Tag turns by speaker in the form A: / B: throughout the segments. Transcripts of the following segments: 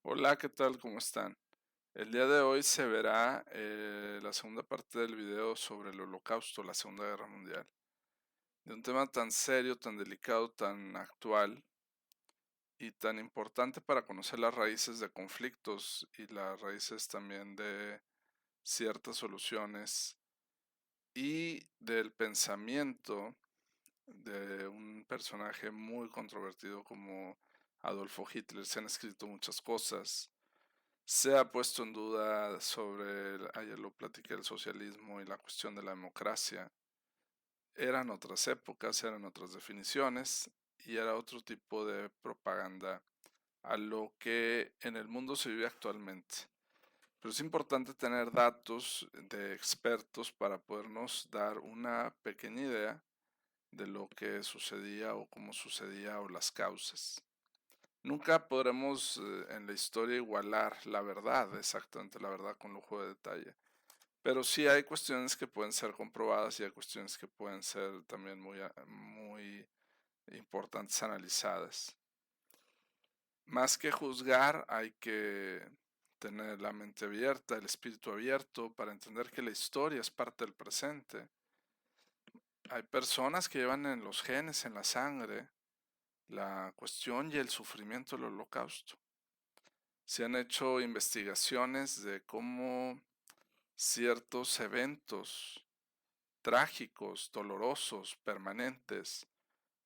A: Hola, ¿qué tal? ¿Cómo están? El día de hoy se verá la segunda parte del video sobre el Holocausto, la Segunda Guerra Mundial. De un tema tan serio, tan delicado, tan actual y tan importante para conocer las raíces de conflictos y las raíces también de ciertas soluciones y del pensamiento de un personaje muy controvertido como Adolfo Hitler. Se han escrito muchas cosas. Se ha puesto en duda sobre, ayer lo platiqué, el socialismo y la cuestión de la democracia. Eran otras épocas, eran otras definiciones y era otro tipo de propaganda a lo que en el mundo se vive actualmente. Pero es importante tener datos de expertos para podernos dar una pequeña idea de lo que sucedía o cómo sucedía o las causas. Nunca podremos en la historia igualar la verdad, exactamente la verdad con lujo de detalle. Pero sí hay cuestiones que pueden ser comprobadas y hay cuestiones que pueden ser también muy importantes analizadas. Más que juzgar, hay que tener la mente abierta, el espíritu abierto para entender que la historia es parte del presente. Hay personas que llevan en los genes, en la sangre, la cuestión y el sufrimiento del holocausto. Se han hecho investigaciones de cómo ciertos eventos trágicos, dolorosos, permanentes,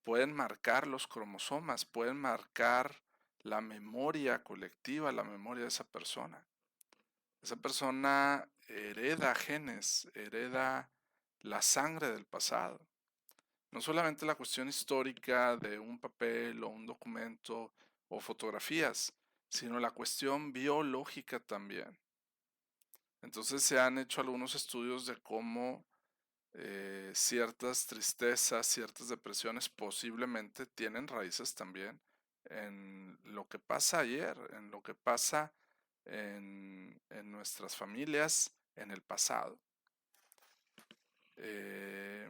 A: pueden marcar los cromosomas, pueden marcar la memoria colectiva, la memoria de esa persona. Esa persona hereda genes, hereda la sangre del pasado. No solamente la cuestión histórica de un papel o un documento o fotografías, sino la cuestión biológica también. Entonces se han hecho algunos estudios de cómo ciertas tristezas, ciertas depresiones posiblemente tienen raíces también en lo que pasa ayer, en lo que pasa en nuestras familias en el pasado. Eh,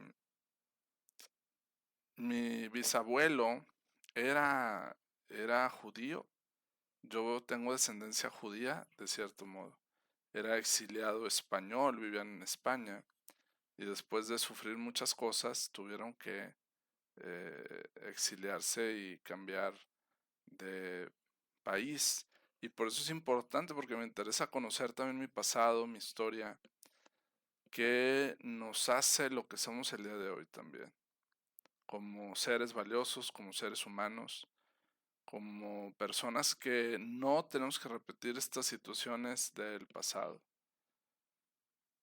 A: Mi bisabuelo era, era judío. Yo tengo descendencia judía, de cierto modo. Era exiliado español, vivían en España y después de sufrir muchas cosas tuvieron que exiliarse y cambiar de país. Y por eso es importante, porque me interesa conocer también mi pasado, mi historia, que nos hace lo que somos el día de hoy también, como seres valiosos, como seres humanos, como personas que no tenemos que repetir estas situaciones del pasado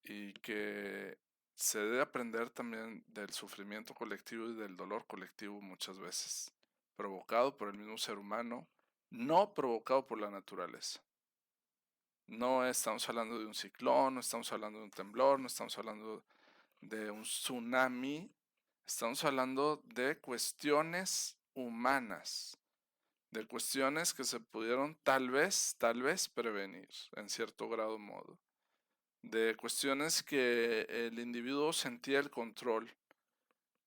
A: y que se debe aprender también del sufrimiento colectivo y del dolor colectivo muchas veces, provocado por el mismo ser humano, no provocado por la naturaleza. No estamos hablando de un ciclón, no estamos hablando de un temblor, no estamos hablando de un tsunami, estamos hablando de cuestiones humanas, de cuestiones que se pudieron tal vez prevenir en cierto grado modo, de cuestiones que el individuo sentía el control.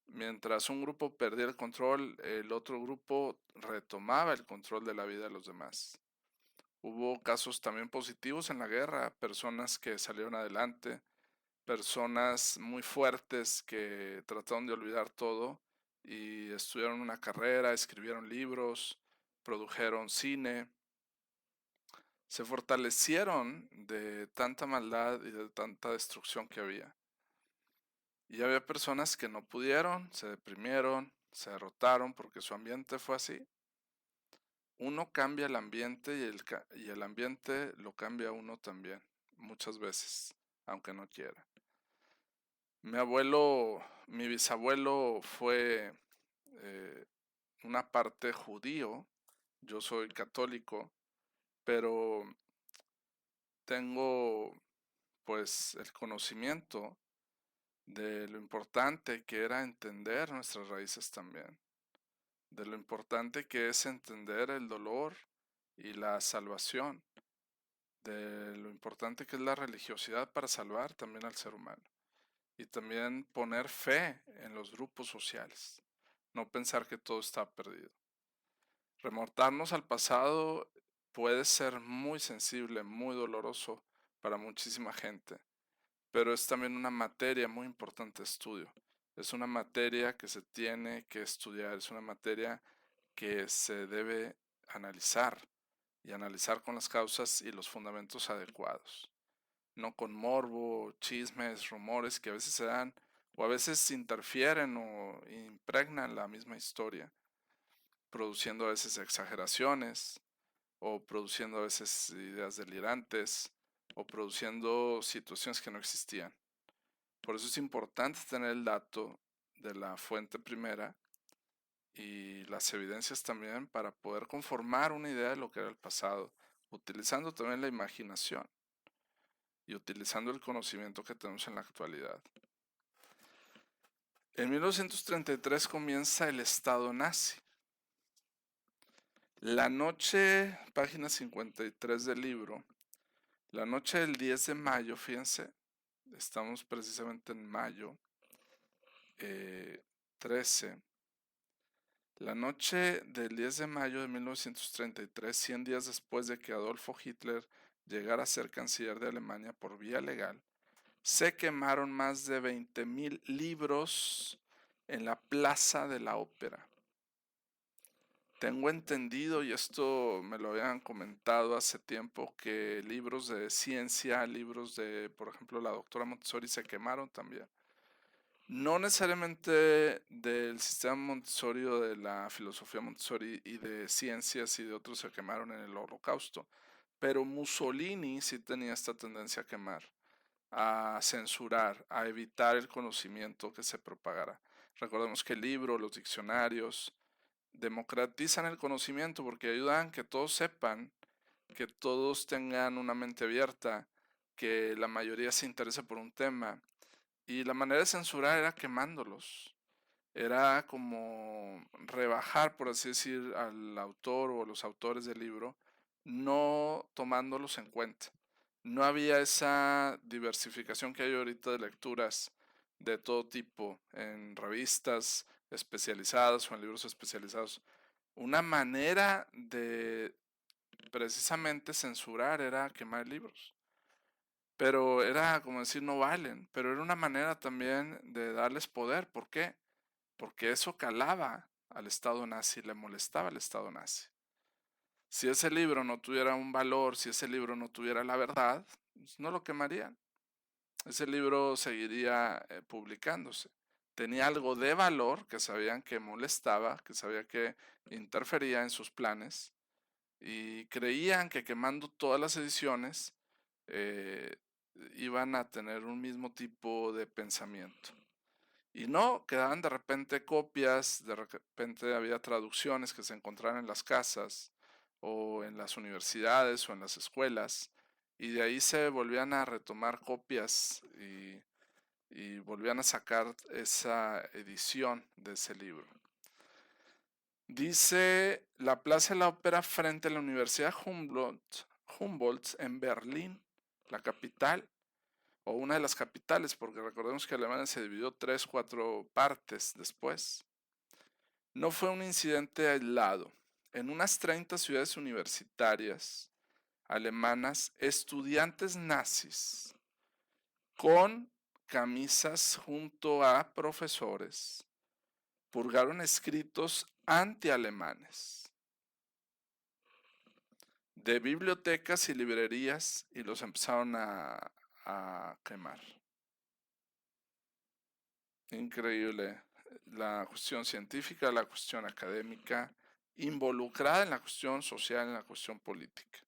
A: Mientras un grupo perdía el control, el otro grupo retomaba el control de la vida de los demás. Hubo casos también positivos en la guerra, personas que salieron adelante, personas muy fuertes que trataron de olvidar todo y estudiaron una carrera, escribieron libros, produjeron cine, se fortalecieron de tanta maldad y de tanta destrucción que había. Y había personas que no pudieron, se deprimieron, se derrotaron porque su ambiente fue así. Uno cambia el ambiente y el ambiente lo cambia uno también, muchas veces, aunque no quiera. Mi bisabuelo fue eh, una parte judío, yo soy católico, pero tengo pues el conocimiento de lo importante que era entender nuestras raíces también, de lo importante que es entender el dolor y la salvación, de lo importante que es la religiosidad para salvar también al ser humano y también poner fe en los grupos sociales, no pensar que todo está perdido. Remontarnos al pasado puede ser muy sensible, muy doloroso para muchísima gente, pero es también una materia muy importante de estudio. Es una materia que se tiene que estudiar, es una materia que se debe analizar y analizar con las causas y los fundamentos adecuados, no con morbo, chismes, rumores que a veces se dan o a veces interfieren o impregnan la misma historia, produciendo a veces exageraciones o produciendo a veces ideas delirantes o produciendo situaciones que no existían. Por eso es importante tener el dato de la fuente primera y las evidencias también para poder conformar una idea de lo que era el pasado, utilizando también la imaginación y utilizando el conocimiento que tenemos en la actualidad. En 1933 comienza el Estado nazi. La noche, página 53 del libro, la noche del 10 de mayo, fíjense, estamos precisamente en mayo 13. La noche del 10 de mayo de 1933, 100 días después de que Adolfo Hitler llegara a ser canciller de Alemania por vía legal, se quemaron más de 20,000 libros en la Plaza de la Ópera. Tengo entendido, y esto me lo habían comentado hace tiempo, que libros de ciencia, libros de, por ejemplo, la doctora Montessori se quemaron también. No necesariamente del sistema Montessori o de la filosofía Montessori y de ciencias y de otros se quemaron en el Holocausto, pero Mussolini sí tenía esta tendencia a quemar, a censurar, a evitar el conocimiento que se propagara. Recordemos que el libro, los diccionarios, democratizan el conocimiento porque ayudan a que todos sepan, que todos tengan una mente abierta, que la mayoría se interese por un tema. Y la manera de censurar era quemándolos. Era como rebajar, por así decir, al autor o a los autores del libro, no tomándolos en cuenta. No había esa diversificación que hay ahorita de lecturas de todo tipo en revistas especializadas o en libros especializados. Una manera de precisamente censurar era quemar libros. Pero era como decir, no valen, pero era una manera también de darles poder. ¿Por qué? Porque eso calaba al Estado nazi, le molestaba al Estado nazi. Si ese libro no tuviera un valor, si ese libro no tuviera la verdad, pues no lo quemarían. Ese libro seguiría publicándose. Tenía algo de valor que sabían que molestaba, que sabía que interfería en sus planes y creían que quemando todas las ediciones eh, iban a tener un mismo tipo de pensamiento. Y no, quedaban de repente copias, de repente había traducciones que se encontraban en las casas o en las universidades o en las escuelas, y de ahí se volvían a retomar copias y volvían a sacar esa edición de ese libro. Dice la Plaza de la Ópera frente a la Universidad Humboldt en Berlín, la capital, o una de las capitales, porque recordemos que Alemania se dividió 3, 4 partes después. No fue un incidente aislado. En unas 30 ciudades universitarias alemanas, estudiantes nazis con camisas junto a profesores purgaron escritos anti-alemanes de bibliotecas y librerías y los empezaron a quemar. Increíble. La cuestión científica, la cuestión académica, involucrada en la cuestión social, en la cuestión política.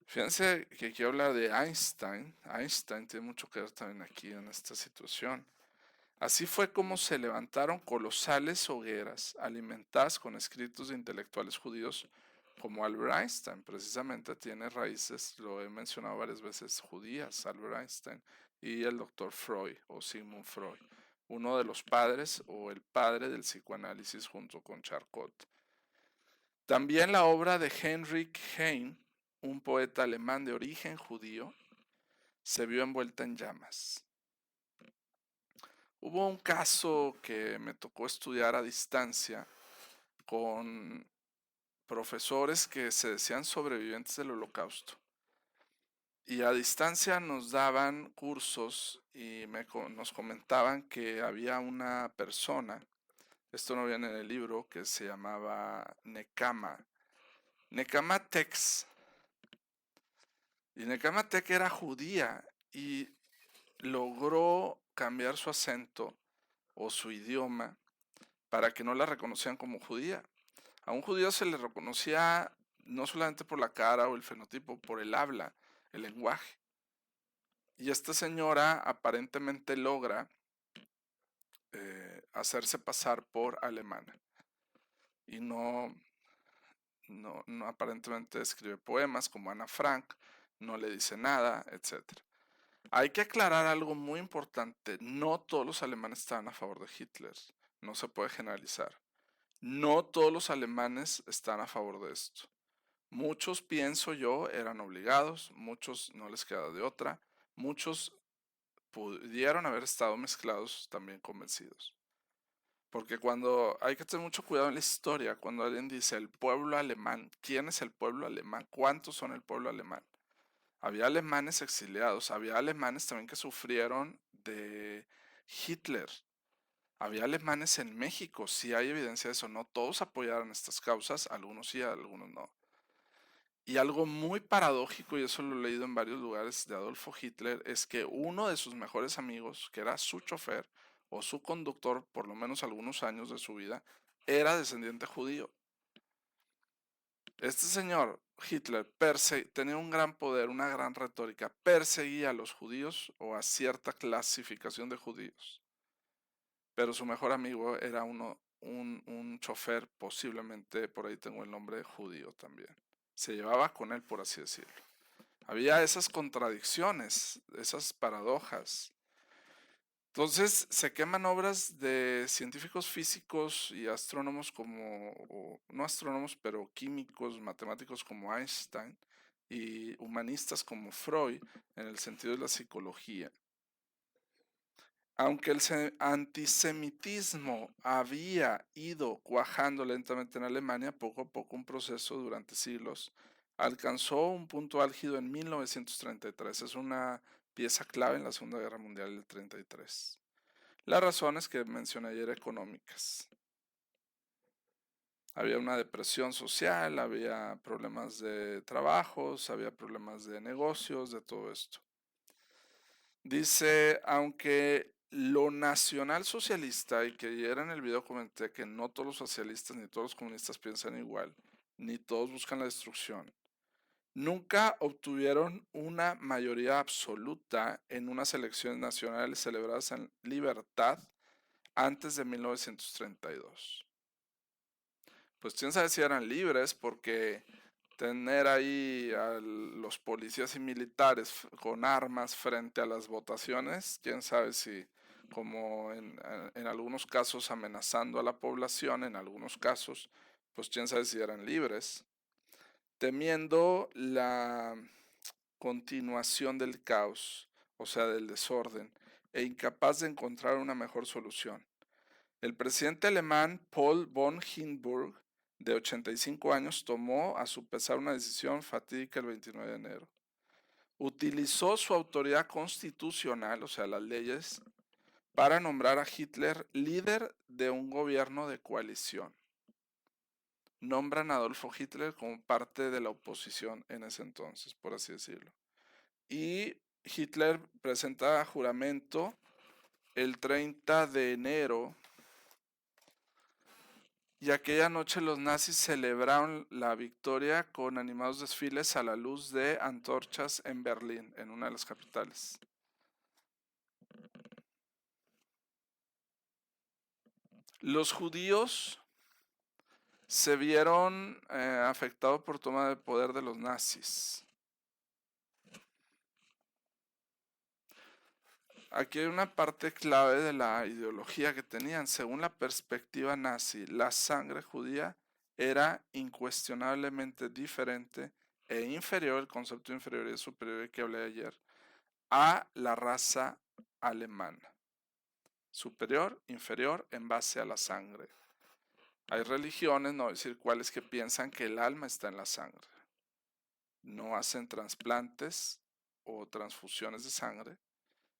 A: Fíjense que aquí habla de Einstein. Einstein tiene mucho que ver también aquí en esta situación. Así fue como se levantaron colosales hogueras alimentadas con escritos de intelectuales judíos como Albert Einstein. Precisamente tiene raíces, lo he mencionado varias veces, judías, Albert Einstein, y el doctor Freud o Sigmund Freud, uno de los padres o el padre del psicoanálisis junto con Charcot. También la obra de Heinrich Heine, un poeta alemán de origen judío, se vio envuelta en llamas. Hubo un caso que me tocó estudiar a distancia con profesores que se decían sobrevivientes del Holocausto. Y a distancia nos daban cursos y nos comentaban que había una persona, esto no viene en el libro, que se llamaba Nekama Tex. Y Nekama Tex era judía y logró cambiar su acento o su idioma para que no la reconocieran como judía. A un judío se le reconocía no solamente por la cara o el fenotipo, por el habla, el lenguaje. Y esta señora aparentemente logra hacerse pasar por alemana. Y no aparentemente escribe poemas como Ana Frank, no le dice nada, etc. Hay que aclarar algo muy importante. No todos los alemanes estaban a favor de Hitler. No se puede generalizar. No todos los alemanes están a favor de esto. Muchos, pienso yo, eran obligados, muchos no les queda de otra, muchos pudieron haber estado mezclados también convencidos. Porque cuando hay que tener mucho cuidado en la historia, cuando alguien dice el pueblo alemán, ¿quién es el pueblo alemán? ¿Cuántos son el pueblo alemán? Había alemanes exiliados, había alemanes también que sufrieron de Hitler. Había alemanes en México, sí hay evidencia de eso, no todos apoyaron estas causas, algunos sí, algunos no. Y algo muy paradójico, y eso lo he leído en varios lugares de Adolfo Hitler, es que uno de sus mejores amigos, que era su chofer o su conductor por lo menos algunos años de su vida, era descendiente judío. Este señor, Hitler, tenía un gran poder, una gran retórica, perseguía a los judíos o a cierta clasificación de judíos. Pero su mejor amigo era un chofer, posiblemente por ahí tengo el nombre, judío también. Se llevaba con él, por así decirlo. Había esas contradicciones, esas paradojas. Entonces se queman obras de científicos físicos y astrónomos no astrónomos, pero químicos, matemáticos como Einstein y humanistas como Freud en el sentido de la psicología. Aunque el antisemitismo había ido cuajando lentamente en Alemania, poco a poco un proceso durante siglos, alcanzó un punto álgido en 1933. Es una pieza clave en la Segunda Guerra Mundial del 33. Las razones que mencioné ayer económicas. Había una depresión social, había problemas de trabajos, había problemas de negocios, de todo esto. Dice, aunque lo nacionalsocialista, y que ayer en el video comenté que no todos los socialistas ni todos los comunistas piensan igual, ni todos buscan la destrucción, nunca obtuvieron una mayoría absoluta en unas elecciones nacionales celebradas en libertad antes de 1932. Pues quién sabe si eran libres, porque tener ahí a los policías y militares con armas frente a las votaciones, quién sabe si, como en algunos casos amenazando a la población, en algunos casos, pues quién sabe si eran libres, temiendo la continuación del caos, o sea, del desorden, e incapaz de encontrar una mejor solución. El presidente alemán Paul von Hindenburg, de 85 años, tomó a su pesar una decisión fatídica el 29 de enero. Utilizó su autoridad constitucional, o sea, las leyes, para nombrar a Hitler líder de un gobierno de coalición. Nombran a Adolfo Hitler como parte de la oposición en ese entonces, por así decirlo. Y Hitler presenta juramento el 30 de enero. Y aquella noche los nazis celebraron la victoria con animados desfiles a la luz de antorchas en Berlín, en una de las capitales. Los judíos se vieron afectados por toma de poder de los nazis. Aquí hay una parte clave de la ideología que tenían. Según la perspectiva nazi, la sangre judía era incuestionablemente diferente e inferior, el concepto de inferior y superior que hablé ayer, a la raza alemana. Superior, inferior en base a la sangre. Hay religiones, no voy a decir cuáles, que piensan que el alma está en la sangre. No hacen trasplantes o transfusiones de sangre.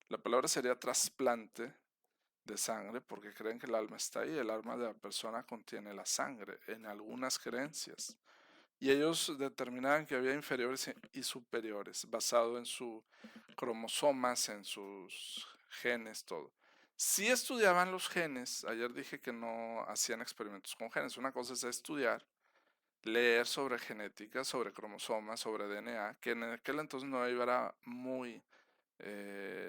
A: La palabra sería trasplante de sangre porque creen que el alma está ahí. El alma de la persona contiene la sangre en algunas creencias. Y ellos determinaban que había inferiores y superiores basado en sus cromosomas, en sus genes, todo. Si estudiaban los genes, ayer dije que no hacían experimentos con genes. Una cosa es estudiar, leer sobre genética, sobre cromosomas, sobre DNA, que en aquel entonces no era muy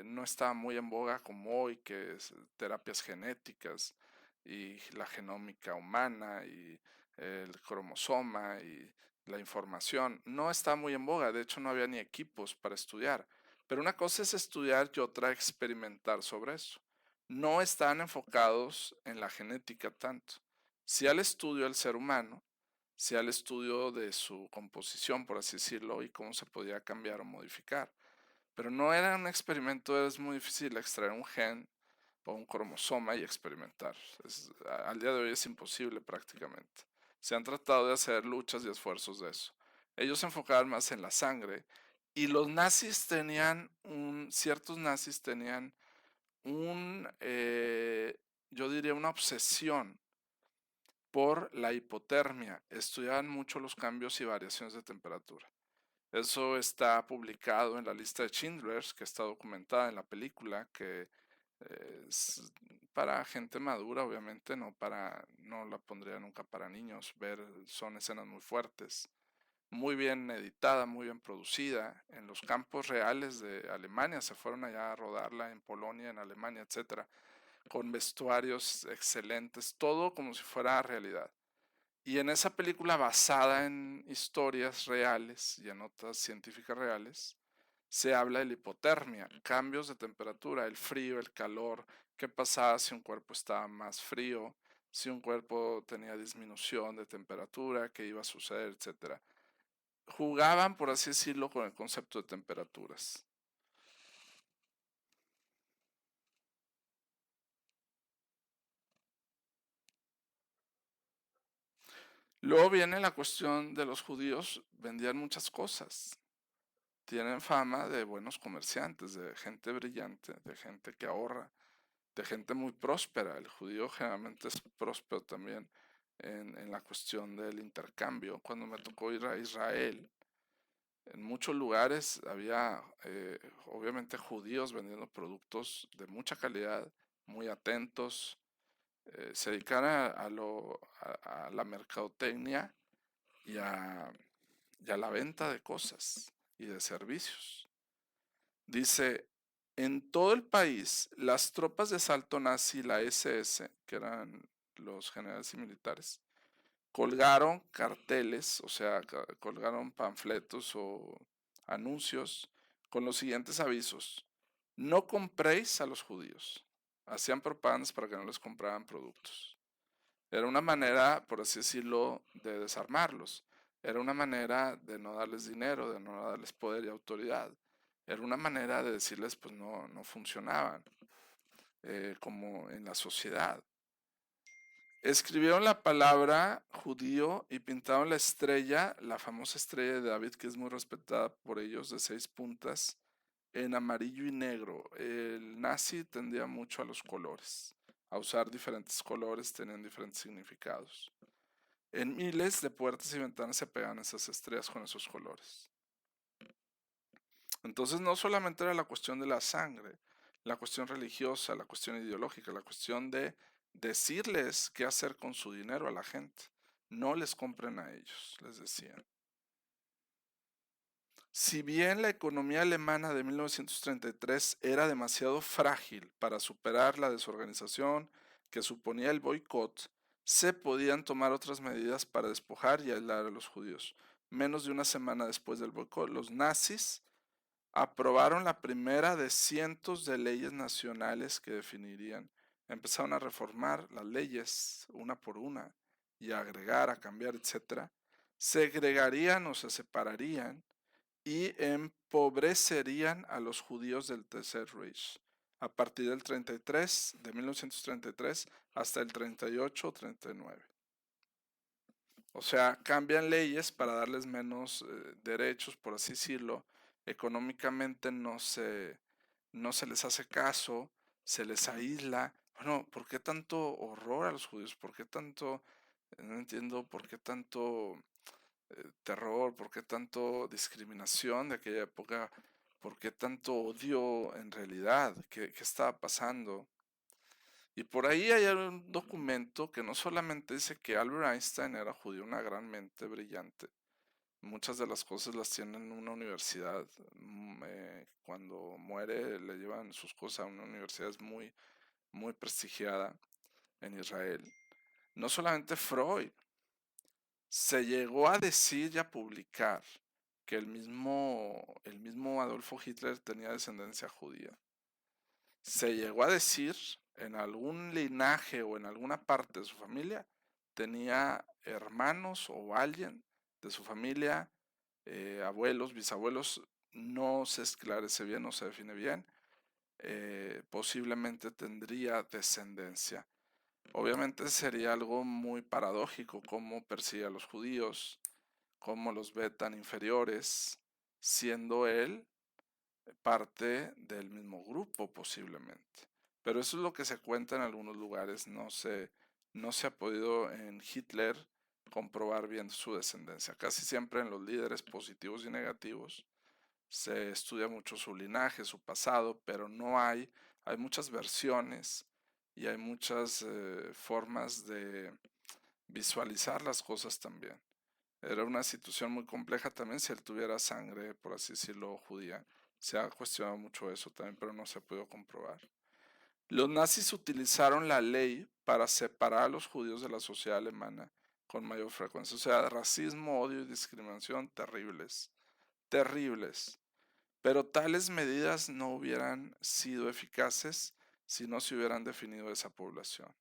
A: no está muy en boga como hoy, que es terapias genéticas y la genómica humana y el cromosoma y la información. No está muy en boga, de hecho no había ni equipos para estudiar. Pero una cosa es estudiar y otra experimentar sobre eso. No están enfocados en la genética tanto. Si al estudio del ser humano, si al estudio de su composición, por así decirlo, y cómo se podía cambiar o modificar. Pero no era un experimento, es muy difícil extraer un gen o un cromosoma y experimentar. Al día de hoy es imposible prácticamente. Se han tratado de hacer luchas y esfuerzos de eso. Ellos se enfocaban más en la sangre y los nazis tenían ciertos nazis tenían yo diría una obsesión por la hipotermia. Estudiaban mucho los cambios y variaciones de temperatura. Eso está publicado en la lista de Schindler, que está documentada en la película, que es para gente madura, obviamente, no la pondría nunca para niños. Son escenas muy fuertes, muy bien editada, muy bien producida. En los campos reales de Alemania, se fueron allá a rodarla en Polonia, en Alemania, etcétera, con vestuarios excelentes, todo como si fuera realidad. Y en esa película basada en historias reales y en notas científicas reales, se habla de la hipotermia, cambios de temperatura, el frío, el calor, qué pasaba si un cuerpo estaba más frío, si un cuerpo tenía disminución de temperatura, qué iba a suceder, etcétera. Jugaban, por así decirlo, con el concepto de temperaturas. Luego viene la cuestión de los judíos, vendían muchas cosas. Tienen fama de buenos comerciantes, de gente brillante, de gente que ahorra, de gente muy próspera. El judío generalmente es próspero también en la cuestión del intercambio. Cuando me tocó ir a Israel, en muchos lugares había obviamente judíos vendiendo productos de mucha calidad, muy atentos, se dedican a la mercadotecnia y y a la venta de cosas y de servicios. Dice, en todo el país, las tropas de asalto nazi, la SS, que eran los generales y militares, colgaron carteles, o sea, colgaron panfletos o anuncios con los siguientes avisos. No compréis a los judíos. Hacían propagandas para que no les compraran productos. Era una manera, por así decirlo, de desarmarlos. Era una manera de no darles dinero, de no darles poder y autoridad. Era una manera de decirles, pues no funcionaban como en la sociedad. Escribieron la palabra judío y pintaron la estrella, la famosa estrella de David, que es muy respetada por ellos, de 6 puntas, en amarillo y negro. El nazi tendía mucho a los colores, a usar diferentes colores, tenían diferentes significados. En miles de puertas y ventanas se pegaban esas estrellas con esos colores. Entonces no solamente era la cuestión de la sangre, la cuestión religiosa, la cuestión ideológica, la cuestión de decirles qué hacer con su dinero a la gente. No les compren a ellos, les decían. Si bien la economía alemana de 1933 era demasiado frágil para superar la desorganización que suponía el boicot, se podían tomar otras medidas para despojar y aislar a los judíos. Menos de una semana después del boicot, los nazis aprobaron la primera de cientos de leyes nacionales que definirían. Empezaron a reformar las leyes una por una y a agregar, a cambiar, etcétera. Segregarían o se separarían y empobrecerían a los judíos del Tercer Reich a partir del 33, de 1933 hasta el 38 o 39. O sea, cambian leyes para darles menos derechos, por así decirlo. Económicamente no se les hace caso, se les aísla. Bueno, ¿por qué tanto horror a los judíos? ¿Por qué tanto, no entiendo, por qué tanto terror? ¿Por qué tanto discriminación de aquella época? ¿Por qué tanto odio en realidad? ¿Qué estaba pasando? Y por ahí hay un documento que no solamente dice que Albert Einstein era judío, una gran mente brillante. Muchas de las cosas las tiene en una universidad. Cuando muere le llevan sus cosas a una universidad muy prestigiada en Israel. No solamente Freud, se llegó a decir y a publicar que el mismo Adolfo Hitler tenía descendencia judía. Se llegó a decir en algún linaje o en alguna parte de su familia tenía hermanos o alguien de su familia, abuelos, bisabuelos, no se esclarece bien, no se define bien, posiblemente tendría descendencia. Obviamente sería algo muy paradójico cómo persigue a los judíos, cómo los ve tan inferiores, siendo él parte del mismo grupo posiblemente. Pero eso es lo que se cuenta en algunos lugares, no se ha podido en Hitler comprobar bien su descendencia. Casi siempre en los líderes positivos y negativos se estudia mucho su linaje, su pasado, pero hay muchas versiones y hay muchas formas de visualizar las cosas también. Era una situación muy compleja también si él tuviera sangre, por así decirlo, judía. Se ha cuestionado mucho eso también, pero no se ha podido comprobar. Los nazis utilizaron la ley para separar a los judíos de la sociedad alemana con mayor frecuencia. O sea, racismo, odio y discriminación terribles, terribles. Pero tales medidas no hubieran sido eficaces si no se hubieran definido esa población.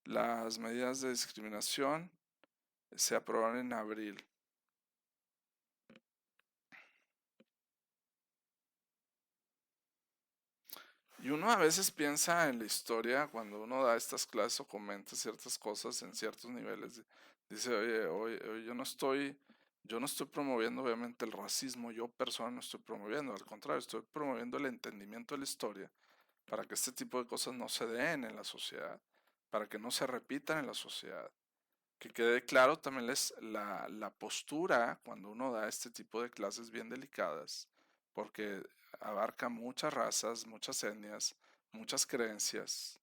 A: Las medidas de discriminación se aprobaron en abril. Y uno a veces piensa en la historia cuando uno da estas clases o comenta ciertas cosas en ciertos niveles. Dice, oye, yo no estoy promoviendo obviamente el racismo, yo persona no estoy promoviendo, al contrario, estoy promoviendo el entendimiento de la historia para que este tipo de cosas no se den en la sociedad, para que no se repitan en la sociedad. Que quede claro también la postura cuando uno da este tipo de clases bien delicadas, porque abarca muchas razas, muchas etnias, muchas creencias,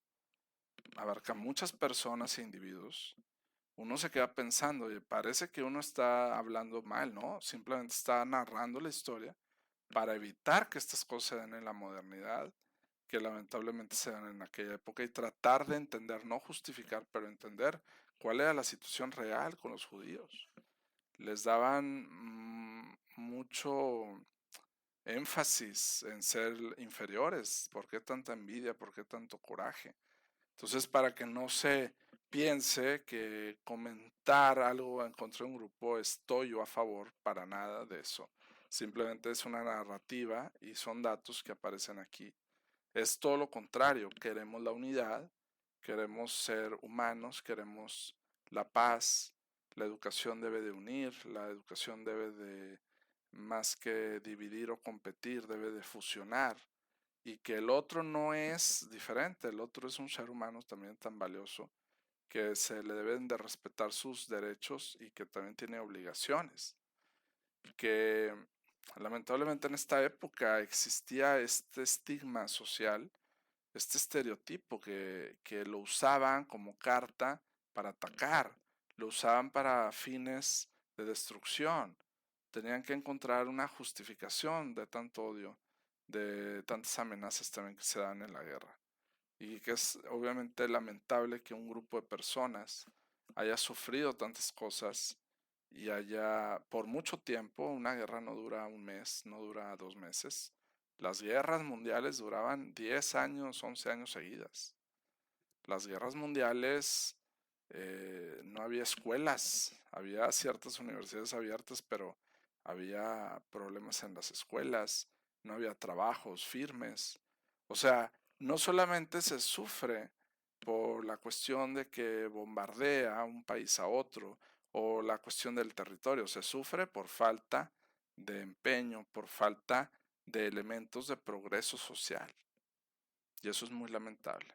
A: abarca muchas personas e individuos. Uno se queda pensando, oye, parece que uno está hablando mal, ¿no? Simplemente está narrando la historia para evitar que estas cosas se den en la modernidad, que lamentablemente se dan en aquella época, y tratar de entender, no justificar, pero entender cuál era la situación real con los judíos. Les daban mucho énfasis en ser inferiores. ¿Por qué tanta envidia? ¿Por qué tanto coraje? Entonces, para que no se piense que comentar algo en contra de un grupo estoy yo a favor, para nada de eso. Simplemente es una narrativa y son datos que aparecen aquí. Es todo lo contrario, queremos la unidad, queremos ser humanos, queremos la paz, la educación debe de unir, la educación debe de, más que dividir o competir, debe de fusionar, y que el otro no es diferente, el otro es un ser humano también tan valioso que se le deben de respetar sus derechos y que también tiene obligaciones. Que lamentablemente en esta época existía este estigma social, este estereotipo que lo usaban como carta para atacar, lo usaban para fines de destrucción. Tenían que encontrar una justificación de tanto odio, de tantas amenazas también que se dan en la guerra. Y que es obviamente lamentable que un grupo de personas haya sufrido tantas cosas y haya, por mucho tiempo, una guerra no dura un mes, no dura 2 meses. Las guerras mundiales duraban 10 años, 11 años seguidas. Las guerras mundiales no había escuelas, había ciertas universidades abiertas, pero había problemas en las escuelas, no había trabajos firmes. O sea, no solamente se sufre por la cuestión de que bombardea un país a otro o la cuestión del territorio, se sufre por falta de empeño, por falta de elementos de progreso social. Y eso es muy lamentable.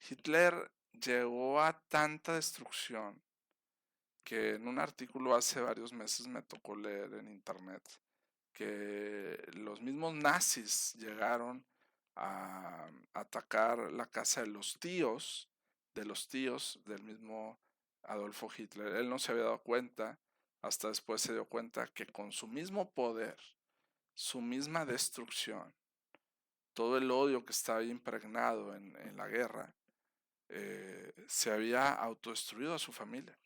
A: Hitler llegó a tanta destrucción que en un artículo hace varios meses me tocó leer en internet que los mismos nazis llegaron a atacar la casa de los tíos del mismo Adolfo Hitler. Él no se había dado cuenta, hasta después se dio cuenta que con su mismo poder, su misma destrucción, todo el odio que estaba impregnado en la guerra, se había autodestruido a su familia,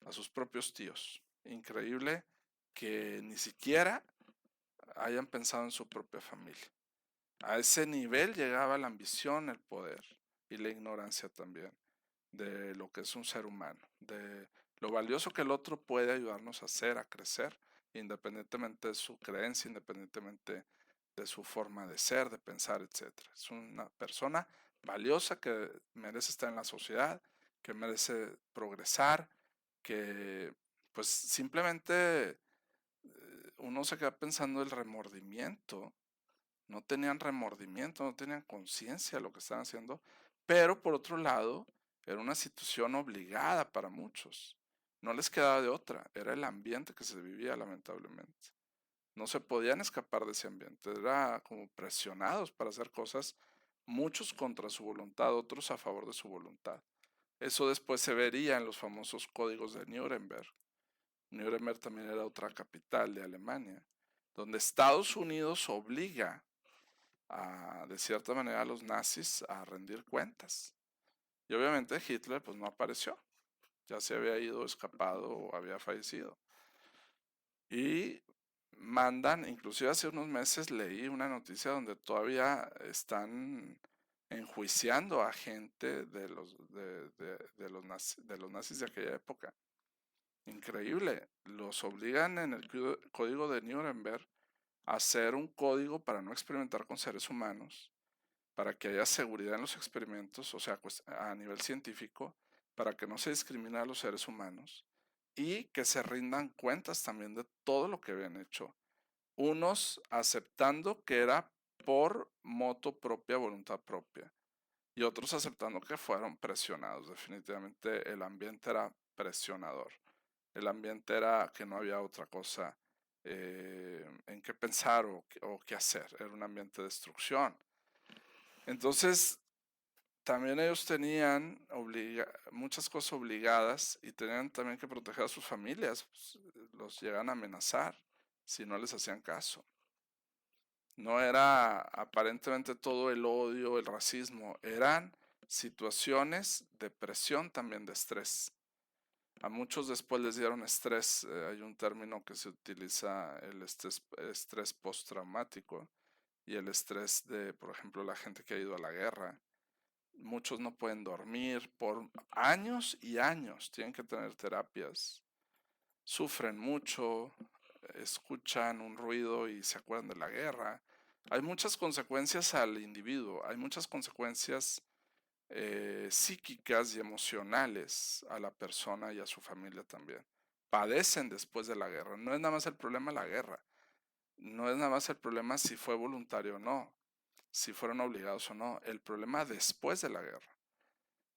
A: a sus propios tíos. Increíble que ni siquiera hayan pensado en su propia familia. A ese nivel llegaba la ambición, el poder y la ignorancia también de lo que es un ser humano, de lo valioso que el otro puede ayudarnos a hacer, a crecer, independientemente de su creencia, independientemente de su forma de ser, de pensar, etc. Es una persona valiosa que merece estar en la sociedad, que merece progresar, que pues simplemente uno se queda pensando el remordimiento. No tenían remordimiento, no tenían conciencia de lo que estaban haciendo, pero por otro lado, era una situación obligada para muchos. No les quedaba de otra, era el ambiente que se vivía lamentablemente. No se podían escapar de ese ambiente, era como presionados para hacer cosas, muchos contra su voluntad, otros a favor de su voluntad. Eso después se vería en los famosos códigos de Nuremberg. Nuremberg también era otra capital de Alemania, donde Estados Unidos obliga de cierta manera a los nazis a rendir cuentas. Y obviamente Hitler pues no apareció, ya se había ido, escapado o había fallecido. Y mandan, inclusive hace unos meses leí una noticia donde todavía están enjuiciando a gente de los nazis de aquella época. Increíble, los obligan en el código de Nuremberg a hacer un código para no experimentar con seres humanos, para que haya seguridad en los experimentos, o sea, pues, a nivel científico, para que no se discrimine a los seres humanos y que se rindan cuentas también de todo lo que habían hecho. Unos aceptando que era por moto propia, voluntad propia, y otros aceptando que fueron presionados. Definitivamente el ambiente era presionador. El ambiente era que no había otra cosa en qué pensar o qué hacer. Era un ambiente de destrucción. Entonces, también ellos tenían muchas cosas obligadas y tenían también que proteger a sus familias. Pues, los llegan a amenazar si no les hacían caso. No era aparentemente todo el odio, el racismo, eran situaciones de presión también, de estrés. A muchos después les dieron estrés. Hay un término que se utiliza, el estrés postraumático y el estrés de, por ejemplo, la gente que ha ido a la guerra. Muchos no pueden dormir por años y años, tienen que tener terapias. Sufren mucho, escuchan un ruido y se acuerdan de la guerra. Hay muchas consecuencias al individuo, hay muchas consecuencias psíquicas y emocionales a la persona y a su familia también. Padecen después de la guerra. No es nada más el problema la guerra. No es nada más el problema si fue voluntario o no, si fueron obligados o no. El problema después de la guerra.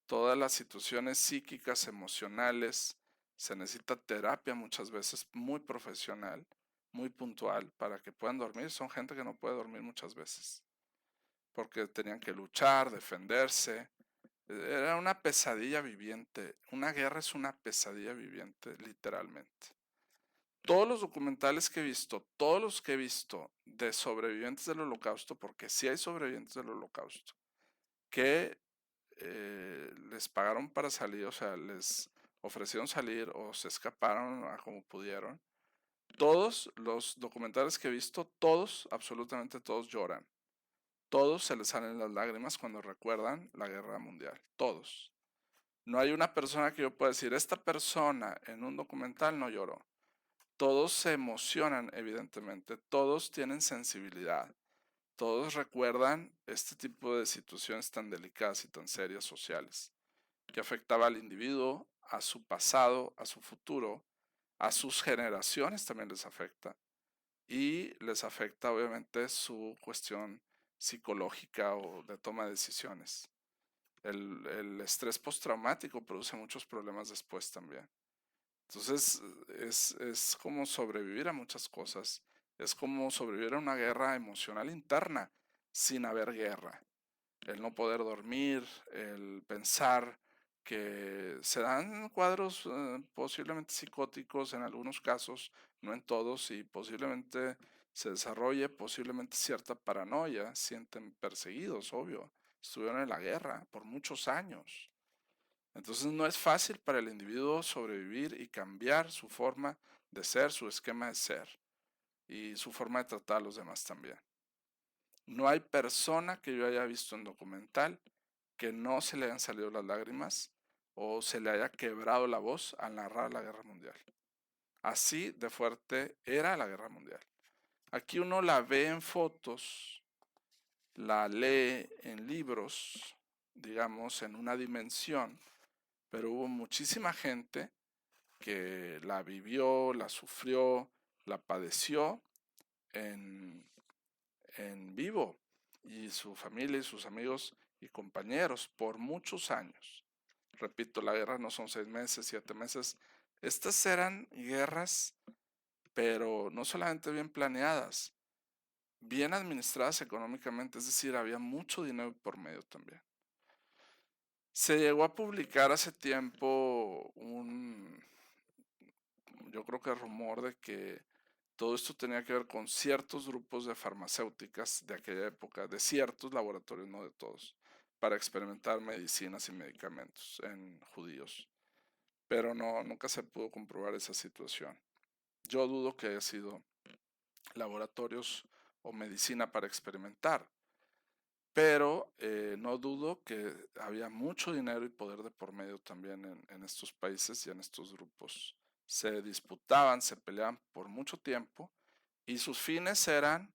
A: Todas las situaciones psíquicas, emocionales, se necesita terapia muchas veces muy profesional, muy puntual, para que puedan dormir. Son gente que no puede dormir muchas veces, porque tenían que luchar, defenderse. Era una pesadilla viviente. Una guerra es una pesadilla viviente, literalmente. Todos los documentales que he visto, todos los que he visto de sobrevivientes del Holocausto, porque sí hay sobrevivientes del Holocausto, que les pagaron para salir, o sea, les ofrecieron salir o se escaparon a como pudieron. Todos los documentales que he visto, todos, absolutamente todos lloran. Todos se les salen las lágrimas cuando recuerdan la guerra mundial. Todos. No hay una persona que yo pueda decir, esta persona en un documental no lloró. Todos se emocionan, evidentemente. Todos tienen sensibilidad. todos recuerdan este tipo de situaciones tan delicadas y tan serias sociales, que afectaba al individuo, a su pasado, a su futuro, a sus generaciones también les afecta, y les afecta obviamente su cuestión psicológica o de toma de decisiones. El estrés postraumático produce muchos problemas después también. Entonces es como sobrevivir a muchas cosas. Es como sobrevivir a una guerra emocional interna sin haber guerra. El no poder dormir, el pensar que se dan cuadros posiblemente psicóticos en algunos casos, no en todos, y posiblemente se desarrolle posiblemente cierta paranoia, sienten perseguidos, obvio. Estuvieron en la guerra por muchos años. Entonces no es fácil para el individuo sobrevivir y cambiar su forma de ser, su esquema de ser y su forma de tratar a los demás también. No hay persona que yo haya visto en documental que no se le hayan salido las lágrimas o se le haya quebrado la voz al narrar la guerra mundial. Así de fuerte era la guerra mundial. Aquí uno la ve en fotos, la lee en libros, digamos, en una dimensión, pero hubo muchísima gente que la vivió, la sufrió, la padeció en, en vivo, y su familia y sus amigos y compañeros por muchos años. Repito, la guerra no son 6 meses, 7 meses. Estas eran guerras, pero no solamente bien planeadas, bien administradas económicamente, es decir, había mucho dinero por medio también. Se llegó a publicar hace tiempo yo creo que rumor de que todo esto tenía que ver con ciertos grupos de farmacéuticas de aquella época, de ciertos laboratorios, no de todos, para experimentar medicinas y medicamentos en judíos. Pero no, nunca se pudo comprobar esa situación. Yo dudo que haya sido laboratorios o medicina para experimentar, pero no dudo que había mucho dinero y poder de por medio también en estos países y en estos grupos. Se disputaban, se peleaban por mucho tiempo y sus fines eran,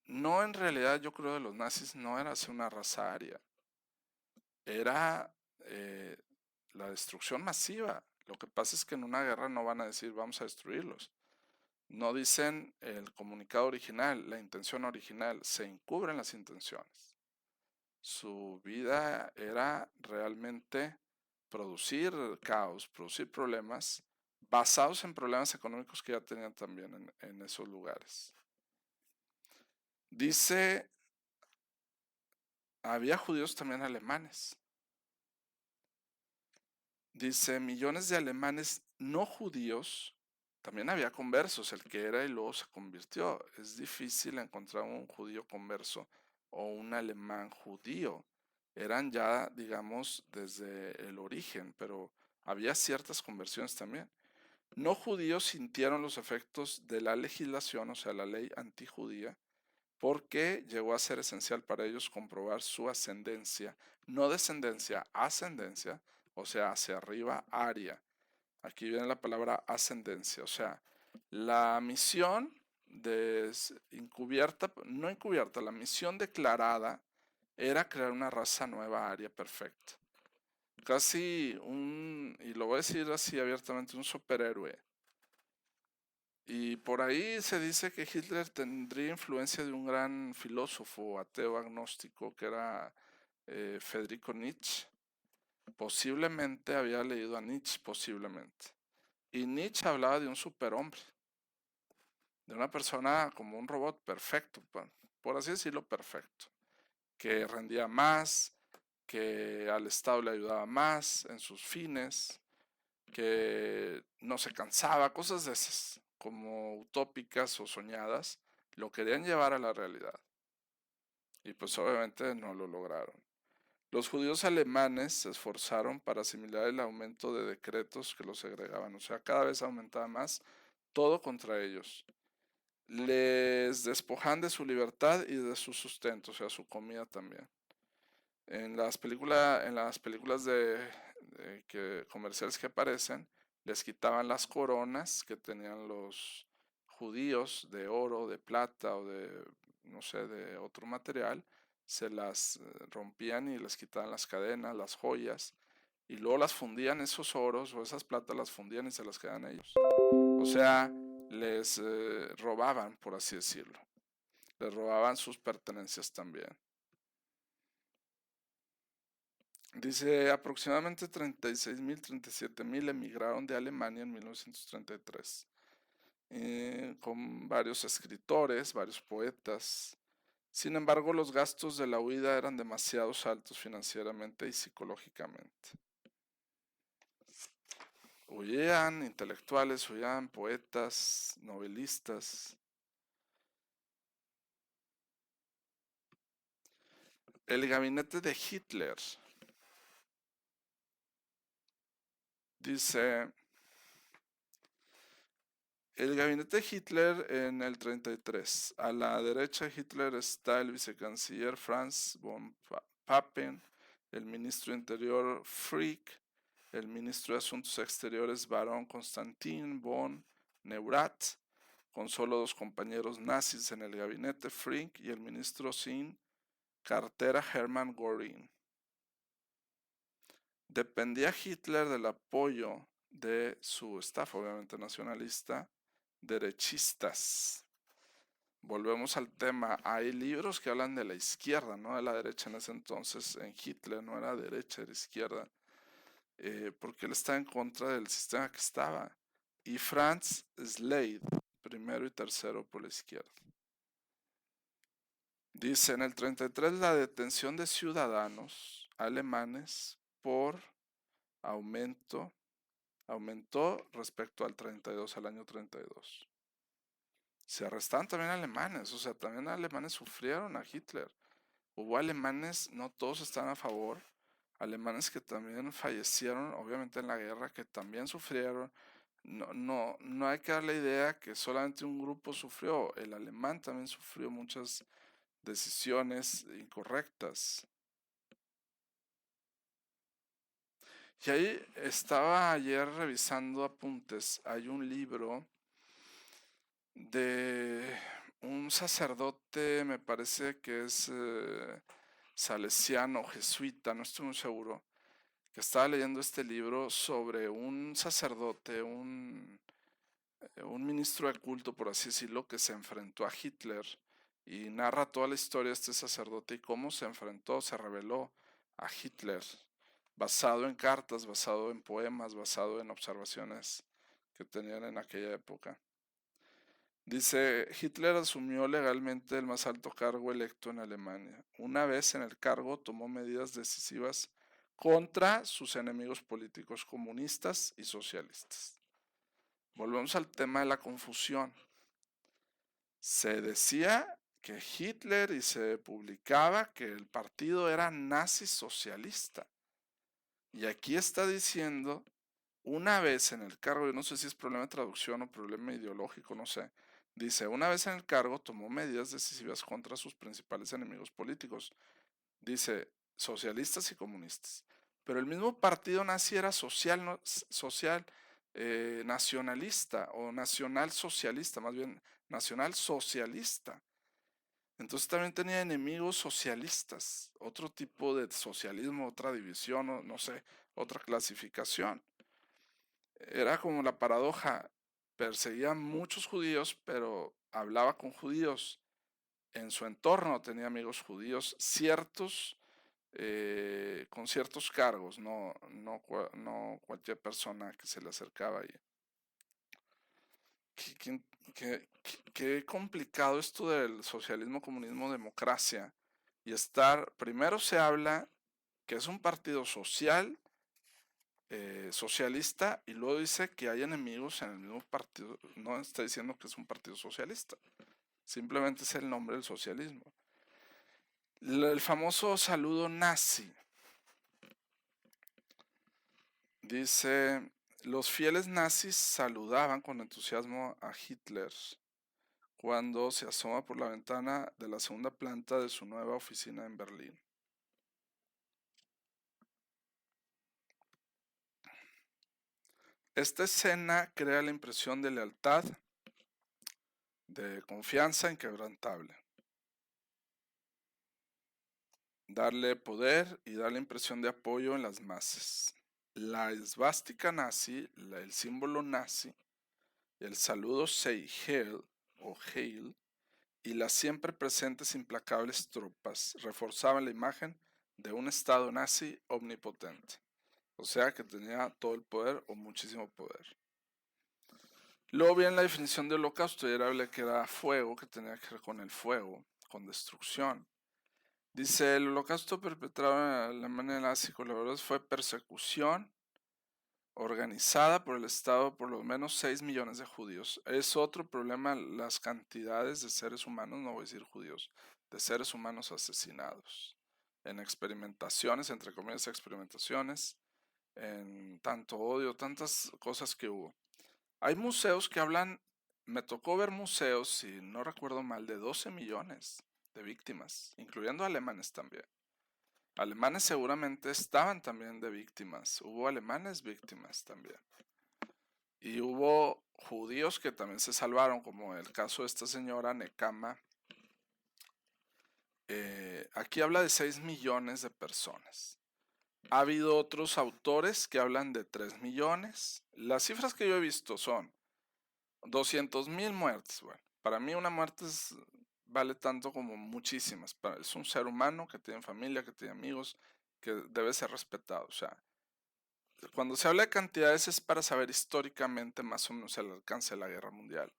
A: no en realidad yo creo de los nazis, no era hacer una raza aria, era la destrucción masiva. Lo que pasa es que en una guerra no van a decir vamos a destruirlos. No dicen el comunicado original, la intención original, se encubren las intenciones. Su vida era realmente producir caos, producir problemas, basados en problemas económicos que ya tenían también en esos lugares. Dice, había judíos también alemanes. Dice, millones de alemanes no judíos, también había conversos, el que era y luego se convirtió. Es difícil encontrar un judío converso o un alemán judío. Eran ya, digamos, desde el origen, pero había ciertas conversiones también. No judíos sintieron los efectos de la legislación, o sea, la ley antijudía, porque llegó a ser esencial para ellos comprobar su ascendencia, no descendencia, ascendencia, o sea, hacia arriba, aria. Aquí viene la palabra ascendencia, o sea, la misión encubierta, no encubierta, la misión declarada era crear una raza nueva, aria, perfecta. Casi y lo voy a decir así abiertamente, un superhéroe. Y por ahí se dice que Hitler tendría influencia de un gran filósofo ateo agnóstico que era Federico Nietzsche. Posiblemente había leído a Nietzsche, posiblemente. Y Nietzsche hablaba de un superhombre, de una persona como un robot perfecto, por así decirlo, perfecto, que rendía más, que al Estado le ayudaba más en sus fines, que no se cansaba, cosas de esas, como utópicas o soñadas, lo querían llevar a la realidad. Y pues obviamente no lo lograron. Los judíos alemanes se esforzaron para asimilar el aumento de decretos que los segregaban, o sea, cada vez aumentaba más todo contra ellos. Les despojan de su libertad y de su sustento, o sea, su comida también. En las películas comerciales que aparecen, les quitaban las coronas que tenían los judíos de oro, de plata o de no sé, de otro material, se las rompían y les quitaban las cadenas, las joyas, y luego las fundían esos oros o esas platas, las fundían y se las quedaban ellos. O sea, les robaban, por así decirlo. Les robaban sus pertenencias también. Dice, aproximadamente 36.000, 37.000 emigraron de Alemania en 1933, con varios escritores, varios poetas. Sin embargo, los gastos de la huida eran demasiado altos financieramente y psicológicamente. Huían intelectuales, huían poetas, novelistas. El gabinete de Hitler. Dice, el gabinete de Hitler en el 33. A la derecha de Hitler está el vicecanciller Franz von Papen, el ministro de Interior Frick, el ministro de Asuntos Exteriores Barón Konstantin von Neurath, con solo 2 compañeros nazis en el gabinete, Frick y el ministro sin cartera Hermann Göring. Dependía Hitler del apoyo de su staff, obviamente nacionalista, derechistas. Volvemos al tema. Hay libros que hablan de la izquierda, no de la derecha en ese entonces. En Hitler no era derecha, era izquierda. Porque él está en contra del sistema que estaba. Y Franz Slade, primero y tercero por la izquierda. Dice en el 33 la detención de ciudadanos alemanes por aumentó respecto al 32, al año 32. Se arrestaron también alemanes, o sea, también alemanes sufrieron a Hitler. Hubo alemanes, no todos estaban a favor, alemanes que también fallecieron, obviamente en la guerra, que también sufrieron. No hay que dar la idea que solamente un grupo sufrió, el alemán también sufrió muchas decisiones incorrectas. Y ahí estaba ayer revisando apuntes, hay un libro de un sacerdote, me parece que es salesiano, jesuita, no estoy muy seguro, que estaba leyendo este libro sobre un sacerdote, un ministro de culto, por así decirlo, que se enfrentó a Hitler y narra toda la historia de este sacerdote y cómo se enfrentó, se rebeló a Hitler, basado en cartas, basado en poemas, basado en observaciones que tenían en aquella época. Dice, Hitler asumió legalmente el más alto cargo electo en Alemania. Una vez en el cargo tomó medidas decisivas contra sus enemigos políticos comunistas y socialistas. Volvemos al tema de la confusión. Se decía que Hitler y se publicaba que el partido era nazi socialista. Y aquí está diciendo, una vez en el cargo, yo no sé si es problema de traducción o problema ideológico, no sé. Dice, una vez en el cargo tomó medidas decisivas contra sus principales enemigos políticos. Dice, socialistas y comunistas. Pero el mismo partido nazi era nacionalista o nacional socialista, más bien nacional socialista. Entonces también tenía enemigos socialistas, otro tipo de socialismo, otra división, no sé, otra clasificación. Era como la paradoja, perseguía a muchos judíos, pero hablaba con judíos. En su entorno tenía amigos judíos ciertos, con ciertos cargos, no cualquier persona que se le acercaba ahí. Qué complicado esto del socialismo, comunismo, democracia. Y primero se habla que es un partido social, socialista, y luego dice que hay enemigos en el mismo partido. No está diciendo que es un partido socialista, simplemente es el nombre del socialismo. El famoso saludo nazi. Dice, los fieles nazis saludaban con entusiasmo a Hitler cuando se asoma por la ventana de la segunda planta de su nueva oficina en Berlín. Esta escena crea la impresión de lealtad, de confianza inquebrantable. darle poder y dar la impresión de apoyo en las masas. La esvástica nazi, el símbolo nazi, el saludo Sei Heil o Heil y las siempre presentes implacables tropas reforzaban la imagen de un estado nazi omnipotente, o sea que tenía todo el poder o muchísimo poder. Luego bien la definición de holocausto era que era fuego, que tenía que ver con el fuego, con destrucción. Dice, el holocausto perpetrado en la Alemania nazi fue persecución organizada por el Estado por lo menos 6 millones de judíos. Es otro problema las cantidades de seres humanos, no voy a decir judíos, de seres humanos asesinados en experimentaciones, entre comillas experimentaciones, en tanto odio, tantas cosas que hubo. Hay museos que hablan, me tocó ver museos, si no recuerdo mal, de 12 millones de víctimas, incluyendo alemanes también. Alemanes seguramente estaban también de víctimas, hubo alemanes víctimas también. Y hubo judíos que también se salvaron, como el caso de esta señora Nekama. Aquí habla de 6 millones de personas. Ha habido otros autores que hablan de 3 millones. Las cifras que yo he visto son 200,000 muertes. Bueno, para mí una muerte vale tanto como muchísimas. Es un ser humano que tiene familia, que tiene amigos, que debe ser respetado. O sea, cuando se habla de cantidades es para saber históricamente más o menos el alcance de la guerra mundial.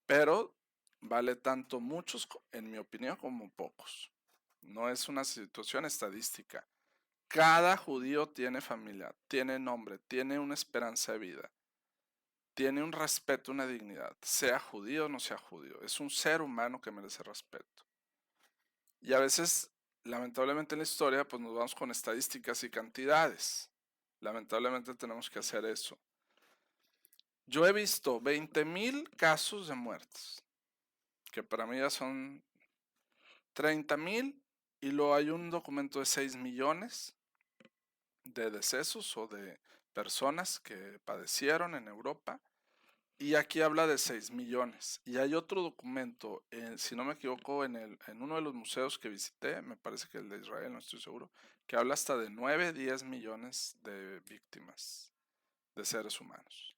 A: Pero vale tanto muchos, en mi opinión, como pocos. No es una situación estadística. Cada judío tiene familia, tiene nombre, tiene una esperanza de vida, tiene un respeto, una dignidad, sea judío o no sea judío. Es un ser humano que merece respeto. Y a veces, lamentablemente en la historia, pues nos vamos con estadísticas y cantidades. Lamentablemente tenemos que hacer eso. Yo he visto 20,000 casos de muertes, que para mí ya son 30,000, y luego hay un documento de 6 millones de decesos o de personas que padecieron en Europa, y aquí habla de 6 millones. Y hay otro documento, si no me equivoco, en uno de los museos que visité, me parece que el de Israel, no estoy seguro, que habla hasta de 9, 10 millones de víctimas de seres humanos.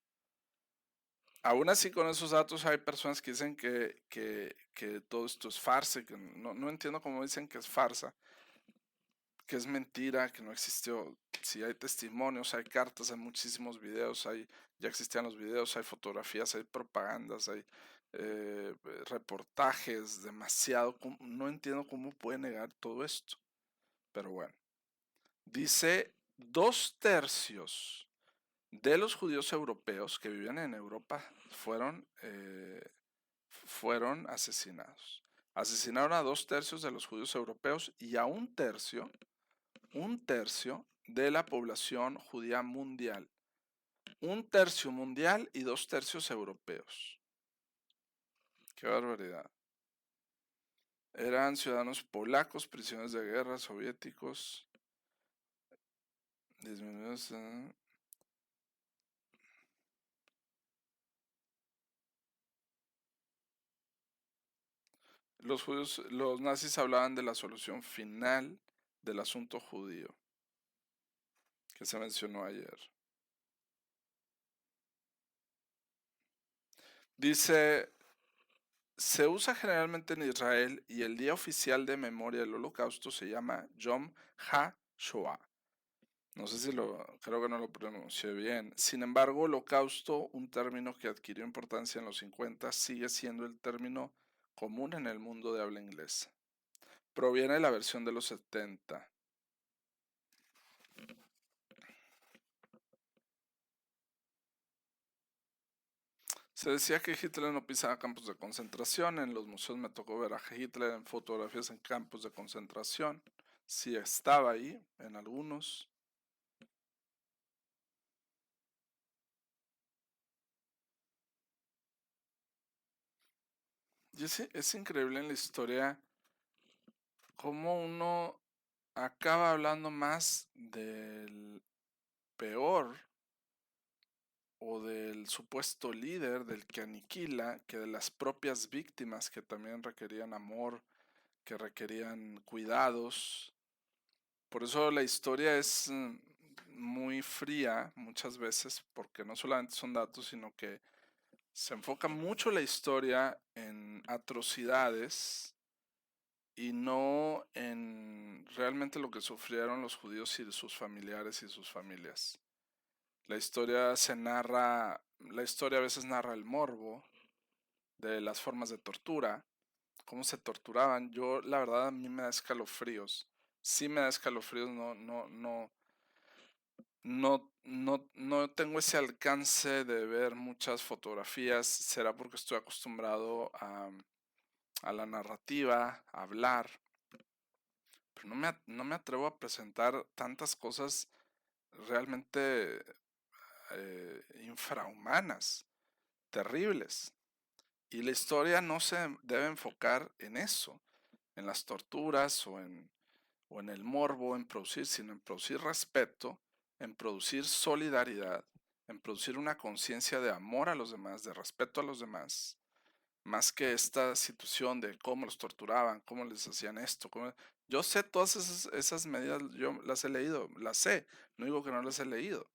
A: Aún así, con esos datos hay personas que dicen que todo esto es farsa, que no entiendo cómo dicen que es farsa, que es mentira, que no existió. Si hay testimonios, hay cartas, hay muchísimos videos, ya existían los videos, hay fotografías, hay propagandas, hay reportajes, demasiado. No entiendo cómo puede negar todo esto. Pero bueno, dice 2/3 de los judíos europeos que vivían en Europa fueron asesinados. Asesinaron a 2/3 de los judíos europeos y a un tercio de la población judía mundial. 1/3 mundial y 2/3 europeos. Qué barbaridad. Eran ciudadanos polacos, prisioneros de guerra, soviéticos. Disminuidos. Los nazis hablaban de la solución final del asunto judío, que se mencionó ayer. Dice, se usa generalmente en Israel y el día oficial de memoria del Holocausto se llama Yom HaShoah. No sé creo que no lo pronuncié bien. Sin embargo, holocausto, un término que adquirió importancia en los 50, sigue siendo el término común en el mundo de habla inglesa. Proviene de la versión de los 70. Se decía que Hitler no pisaba campos de concentración. En los museos me tocó ver a Hitler en fotografías en campos de concentración. Sí estaba ahí, en algunos. Y es increíble en la historia cómo uno acaba hablando más del peor o del supuesto líder, del que aniquila, que de las propias víctimas que también requerían amor, que requerían cuidados. Por eso la historia es muy fría muchas veces, porque no solamente son datos, sino que se enfoca mucho la historia en atrocidades y no en realmente lo que sufrieron los judíos y sus familiares y sus familias. La historia la historia a veces narra el morbo de las formas de tortura, cómo se torturaban. Yo, la verdad, a mí me da escalofríos. Sí me da escalofríos, no tengo ese alcance de ver muchas fotografías. Será porque estoy acostumbrado a la narrativa, a hablar, pero no me atrevo a presentar tantas cosas realmente infrahumanas, terribles. Y la historia no se debe enfocar en eso, en las torturas o en el morbo, en producir, sino en producir respeto, en producir solidaridad, en producir una conciencia de amor a los demás, de respeto a los demás, más que esta situación de cómo los torturaban, cómo les hacían esto. Yo sé todas esas medidas, yo las he leído, las sé, no digo que no las he leído,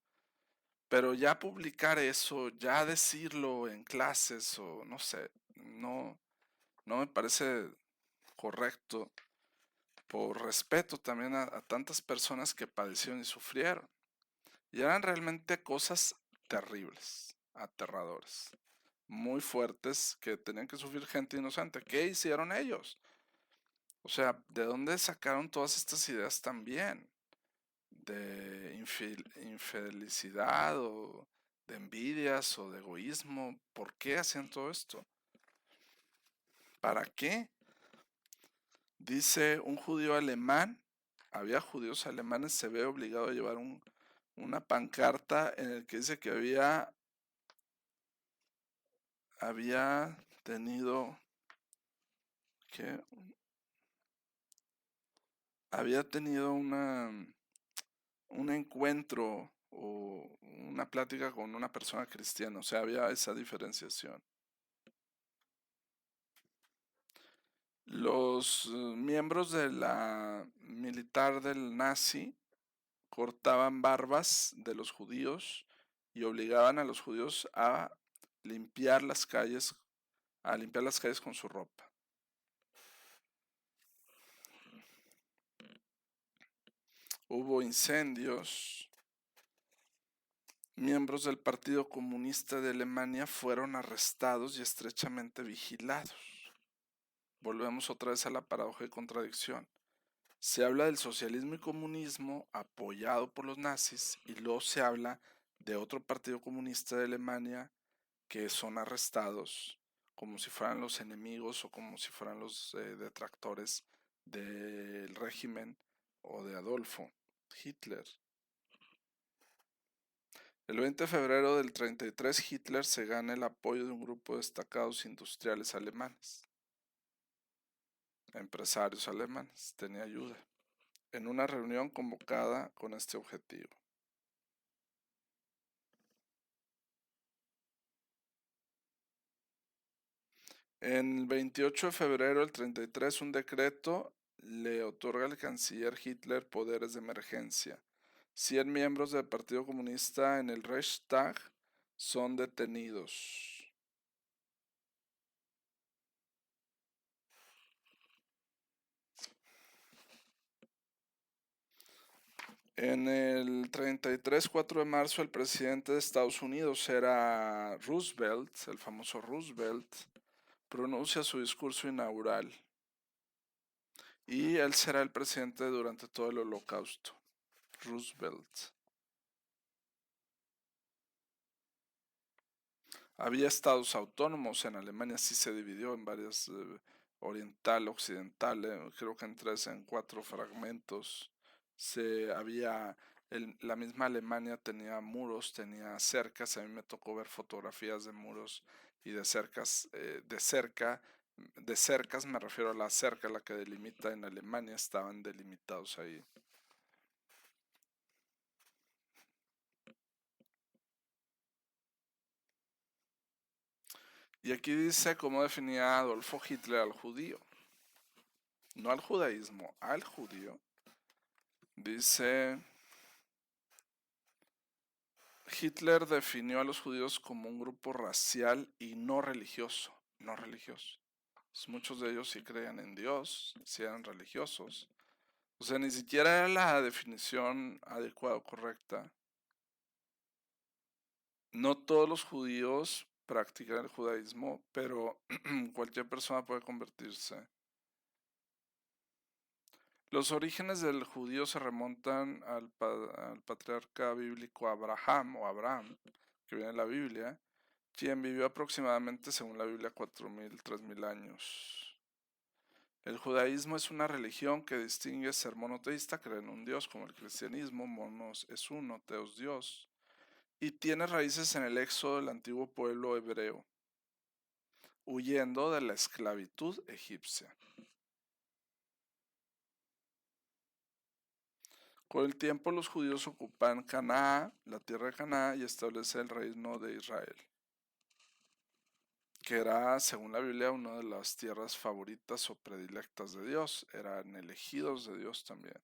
A: pero ya publicar eso, ya decirlo en clases o no sé, no me parece correcto por respeto también a tantas personas que padecieron y sufrieron. Y eran realmente cosas terribles, aterradoras, muy fuertes que tenían que sufrir gente inocente. ¿Qué hicieron ellos? O sea, ¿de dónde sacaron todas estas ideas también? De infelicidad o de envidias o de egoísmo. ¿Por qué hacían todo esto? ¿Para qué? Dice un judío alemán, había judíos alemanes, se ve obligado a llevar una pancarta en el que dice que había tenido que había tenido un encuentro o una plática con una persona cristiana, o sea, había esa diferenciación. Los miembros de la militar del nazi cortaban barbas de los judíos y obligaban a los judíos limpiar las calles, a limpiar las calles con su ropa. Hubo incendios. Miembros del Partido Comunista de Alemania fueron arrestados y estrechamente vigilados. Volvemos otra vez a la paradoja y contradicción. Se habla del socialismo y comunismo apoyado por los nazis y luego se habla de otro partido comunista de Alemania que son arrestados como si fueran los enemigos o como si fueran los detractores del régimen o de Adolfo Hitler. El 20 de febrero del 33 Hitler se gana el apoyo de un grupo de destacados industriales alemanes, empresarios alemanes, tenía ayuda, en una reunión convocada con este objetivo. En el 28 de febrero del 33 un decreto le otorga al canciller Hitler poderes de emergencia. 100 miembros del Partido Comunista en el Reichstag son detenidos. En el 33, 4 de marzo, el presidente de Estados Unidos era Roosevelt, el famoso Roosevelt, pronuncia su discurso inaugural. Y él será el presidente durante todo el Holocausto. Roosevelt. Había estados autónomos en Alemania, sí se dividió en varias, oriental, occidental, creo que en 4 fragmentos. La misma Alemania tenía muros, tenía cercas, a mí me tocó ver fotografías de muros y de cercas, de cercas me refiero a la cerca, la que delimita en Alemania, estaban delimitados ahí. Y aquí dice cómo definía Adolfo Hitler al judío. no al judaísmo, al judío, dice, Hitler definió a los judíos como un grupo racial y no religioso, no religioso. Pues muchos de ellos sí creían en Dios, sí eran religiosos. O sea, ni siquiera era la definición adecuada o correcta. No todos los judíos practican el judaísmo, pero cualquier persona puede convertirse. Los orígenes del judío se remontan al patriarca bíblico Abraham o Abraham, que viene en la Biblia, quien vivió aproximadamente, según la Biblia, 4000, 3000 años. El judaísmo es una religión que distingue ser monoteísta, creer en un Dios, como el cristianismo, monos es uno, teos Dios, y tiene raíces en el éxodo del antiguo pueblo hebreo, huyendo de la esclavitud egipcia. Con el tiempo los judíos ocupan Canaán, la tierra de Canaán, y establece el reino de Israel, que era, según la Biblia, una de las tierras favoritas o predilectas de Dios. Eran elegidos de Dios también.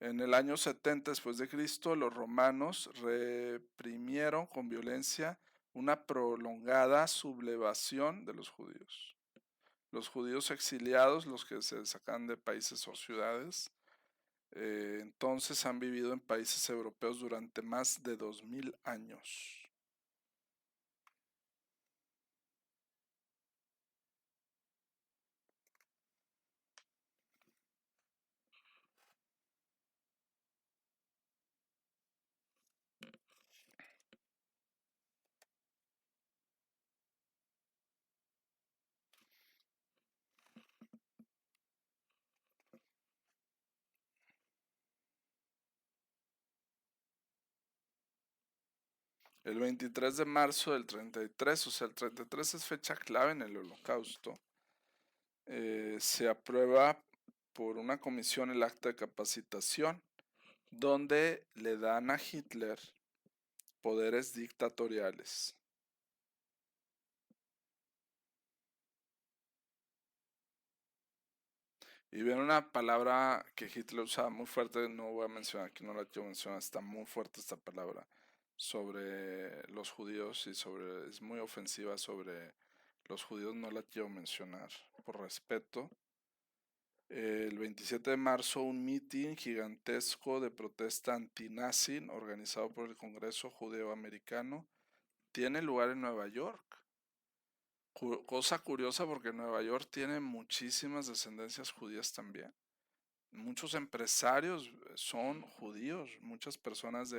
A: En el año 70 después de Cristo, los romanos reprimieron con violencia una prolongada sublevación de los judíos. Los judíos exiliados, los que se sacan de países o ciudades, entonces han vivido en países europeos durante más de 2000 años. El 23 de marzo del 33, o sea, el 33 es fecha clave en el Holocausto, se aprueba por una comisión el acta de capacitación, donde le dan a Hitler poderes dictatoriales. Y viene una palabra que Hitler usaba muy fuerte, no voy a mencionar aquí, no la quiero mencionar, está muy fuerte esta palabra sobre los judíos y sobre, es muy ofensiva sobre los judíos, no la quiero mencionar por respeto. El 27 de marzo, un mitin gigantesco de protesta antinazi organizado por el Congreso Judeo Americano tiene lugar en Nueva York. Cosa curiosa porque Nueva York tiene muchísimas descendencias judías también. Muchos empresarios son judíos, muchas personas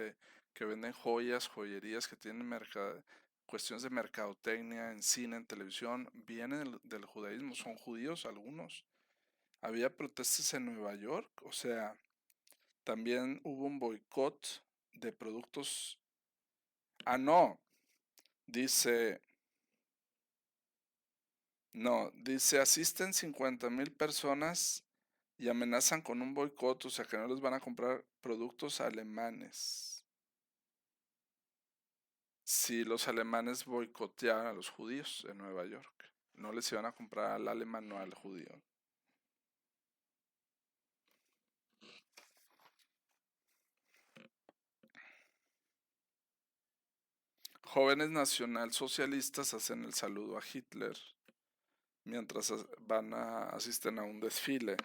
A: que venden joyas, joyerías, que tienen cuestiones de mercadotecnia en cine, en televisión, vienen del judaísmo, son judíos algunos. Había protestas en Nueva York, o sea, también hubo un boicot de productos. Ah, no, dice, no, dice, asisten 50,000 personas y amenazan con un boicot, o sea que no les van a comprar productos alemanes. Si los alemanes boicoteaban a los judíos en Nueva York, no les iban a comprar al alemán, no al judío. Jóvenes nacionalsocialistas hacen el saludo a Hitler mientras asisten a un desfile.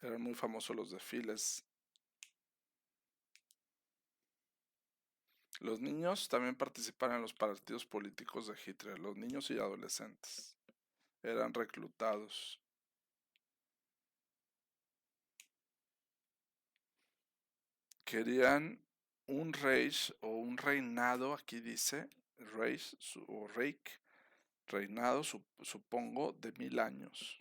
A: Eran muy famosos los desfiles. Los niños también participaron en los partidos políticos de Hitler, los niños y adolescentes. Eran reclutados. Querían un Reich o un reinado, aquí dice, Reich o Reich, reinado, supongo, de 1000 años.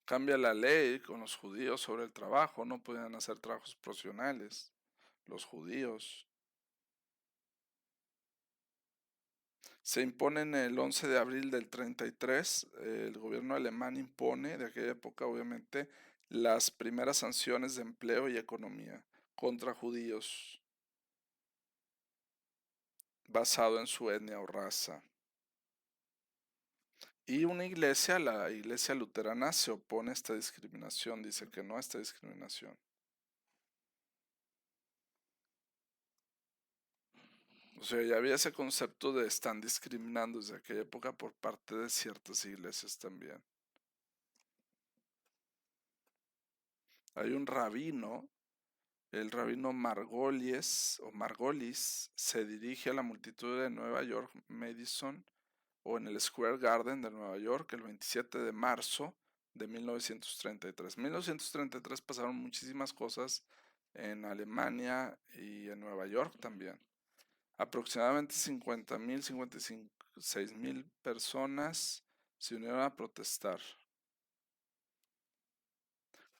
A: Cambia la ley con los judíos sobre el trabajo, no podían hacer trabajos profesionales, los judíos. Se impone en el 11 de abril del 33, el gobierno alemán impone de aquella época obviamente las primeras sanciones de empleo y economía contra judíos basado en su etnia o raza. Y una iglesia, la iglesia luterana, se opone a esta discriminación, dice que no a esta discriminación. O sea, ya había ese concepto de están discriminando desde aquella época por parte de ciertas iglesias también. Hay un rabino, el rabino Margolis, se dirige a la multitud de Nueva York, Madison, o en el Square Garden de Nueva York, el 27 de marzo de 1933. En 1933 pasaron muchísimas cosas en Alemania y en Nueva York también. Aproximadamente 50,000, 56,000 personas se unieron a protestar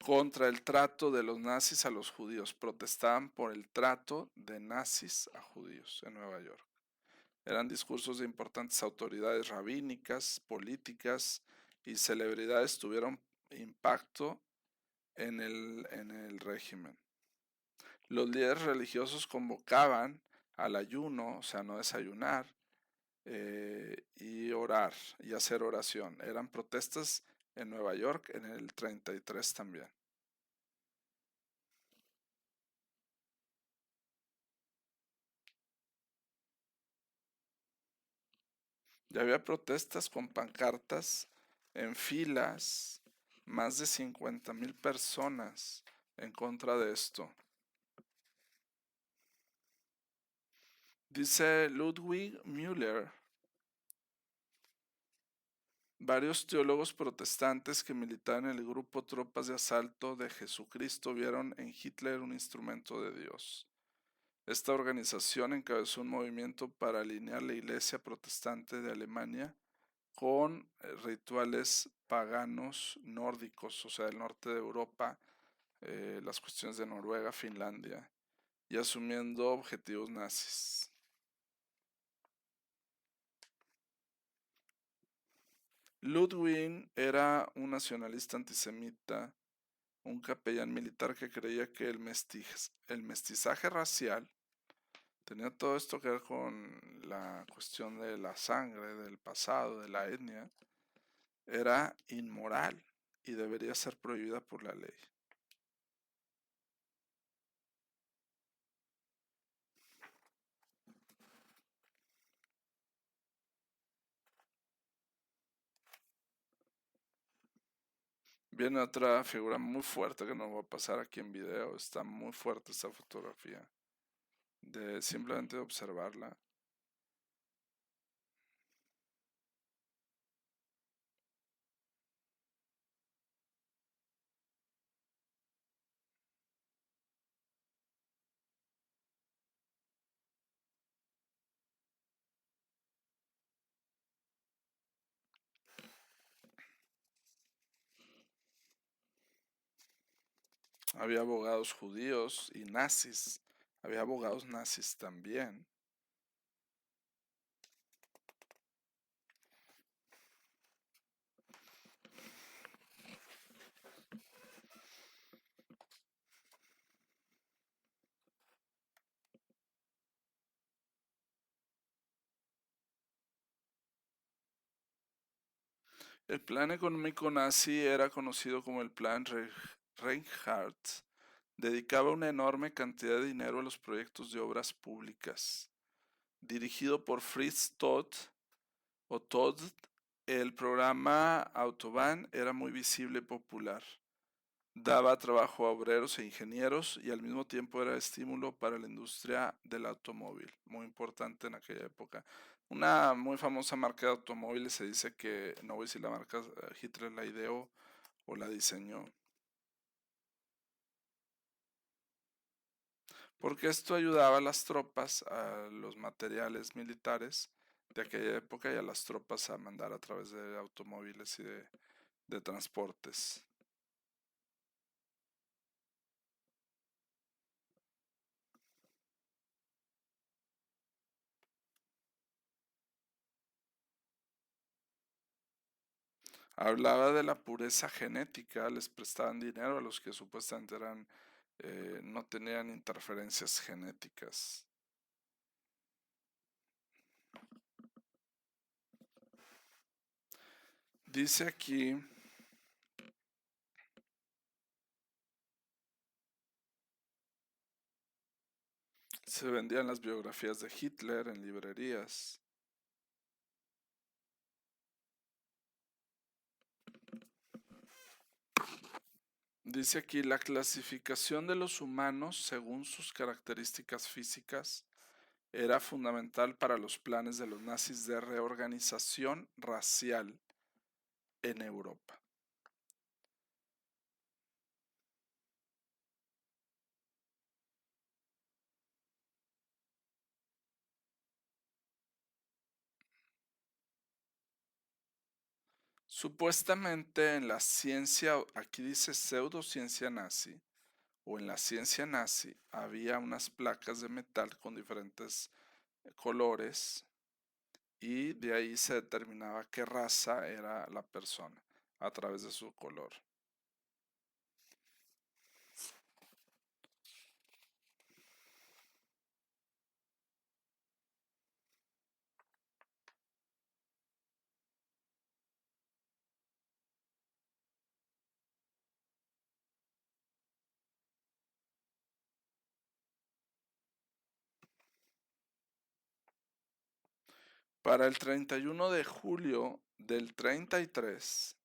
A: contra el trato de los nazis a los judíos. Protestaban por el trato de nazis a judíos en Nueva York. Eran discursos de importantes autoridades rabínicas, políticas y celebridades tuvieron impacto en el régimen. Los líderes religiosos convocaban al ayuno, o sea, no desayunar, y orar y hacer oración. Eran protestas en Nueva York en el 33 también. Ya había protestas con pancartas en filas, más de 50,000 personas en contra de esto. Dice Ludwig Müller, varios teólogos protestantes que militaban en el grupo Tropas de Asalto de Jesucristo vieron en Hitler un instrumento de Dios. Esta organización encabezó un movimiento para alinear la iglesia protestante de Alemania con rituales paganos nórdicos, o sea, del norte de Europa, las cuestiones de Noruega, Finlandia, y asumiendo objetivos nazis. Ludwig era un nacionalista antisemita, un capellán militar que creía que el mestizaje racial tenía todo esto que ver con la cuestión de la sangre, del pasado, de la etnia, era inmoral y debería ser prohibida por la ley. Viene otra figura muy fuerte que no va a pasar aquí en video. Está muy fuerte esta fotografía. De simplemente observarla. Había abogados judíos y nazis. Había abogados nazis también. El plan económico nazi era conocido como el Plan Reinhardt. Dedicaba una enorme cantidad de dinero a los proyectos de obras públicas. Dirigido por Fritz Todt, el programa Autobahn era muy visible y popular. Daba trabajo a obreros e ingenieros y al mismo tiempo era estímulo para la industria del automóvil, muy importante en aquella época. Una muy famosa marca de automóviles se dice que, no voy a decir la marca, Hitler la ideó o la diseñó. Porque esto ayudaba a las tropas, a los materiales militares de aquella época y a las tropas a mandar a través de automóviles y de transportes. Hablaba de la pureza genética, les prestaban dinero a los que supuestamente no tenían interferencias genéticas. Dice aquí, se vendían las biografías de Hitler en librerías. Dice aquí, la clasificación de los humanos según sus características físicas era fundamental para los planes de los nazis de reorganización racial en Europa. Supuestamente en la ciencia, aquí dice pseudociencia nazi, o en la ciencia nazi, había unas placas de metal con diferentes colores y de ahí se determinaba qué raza era la persona a través de su color. Para el 31 de julio del 33,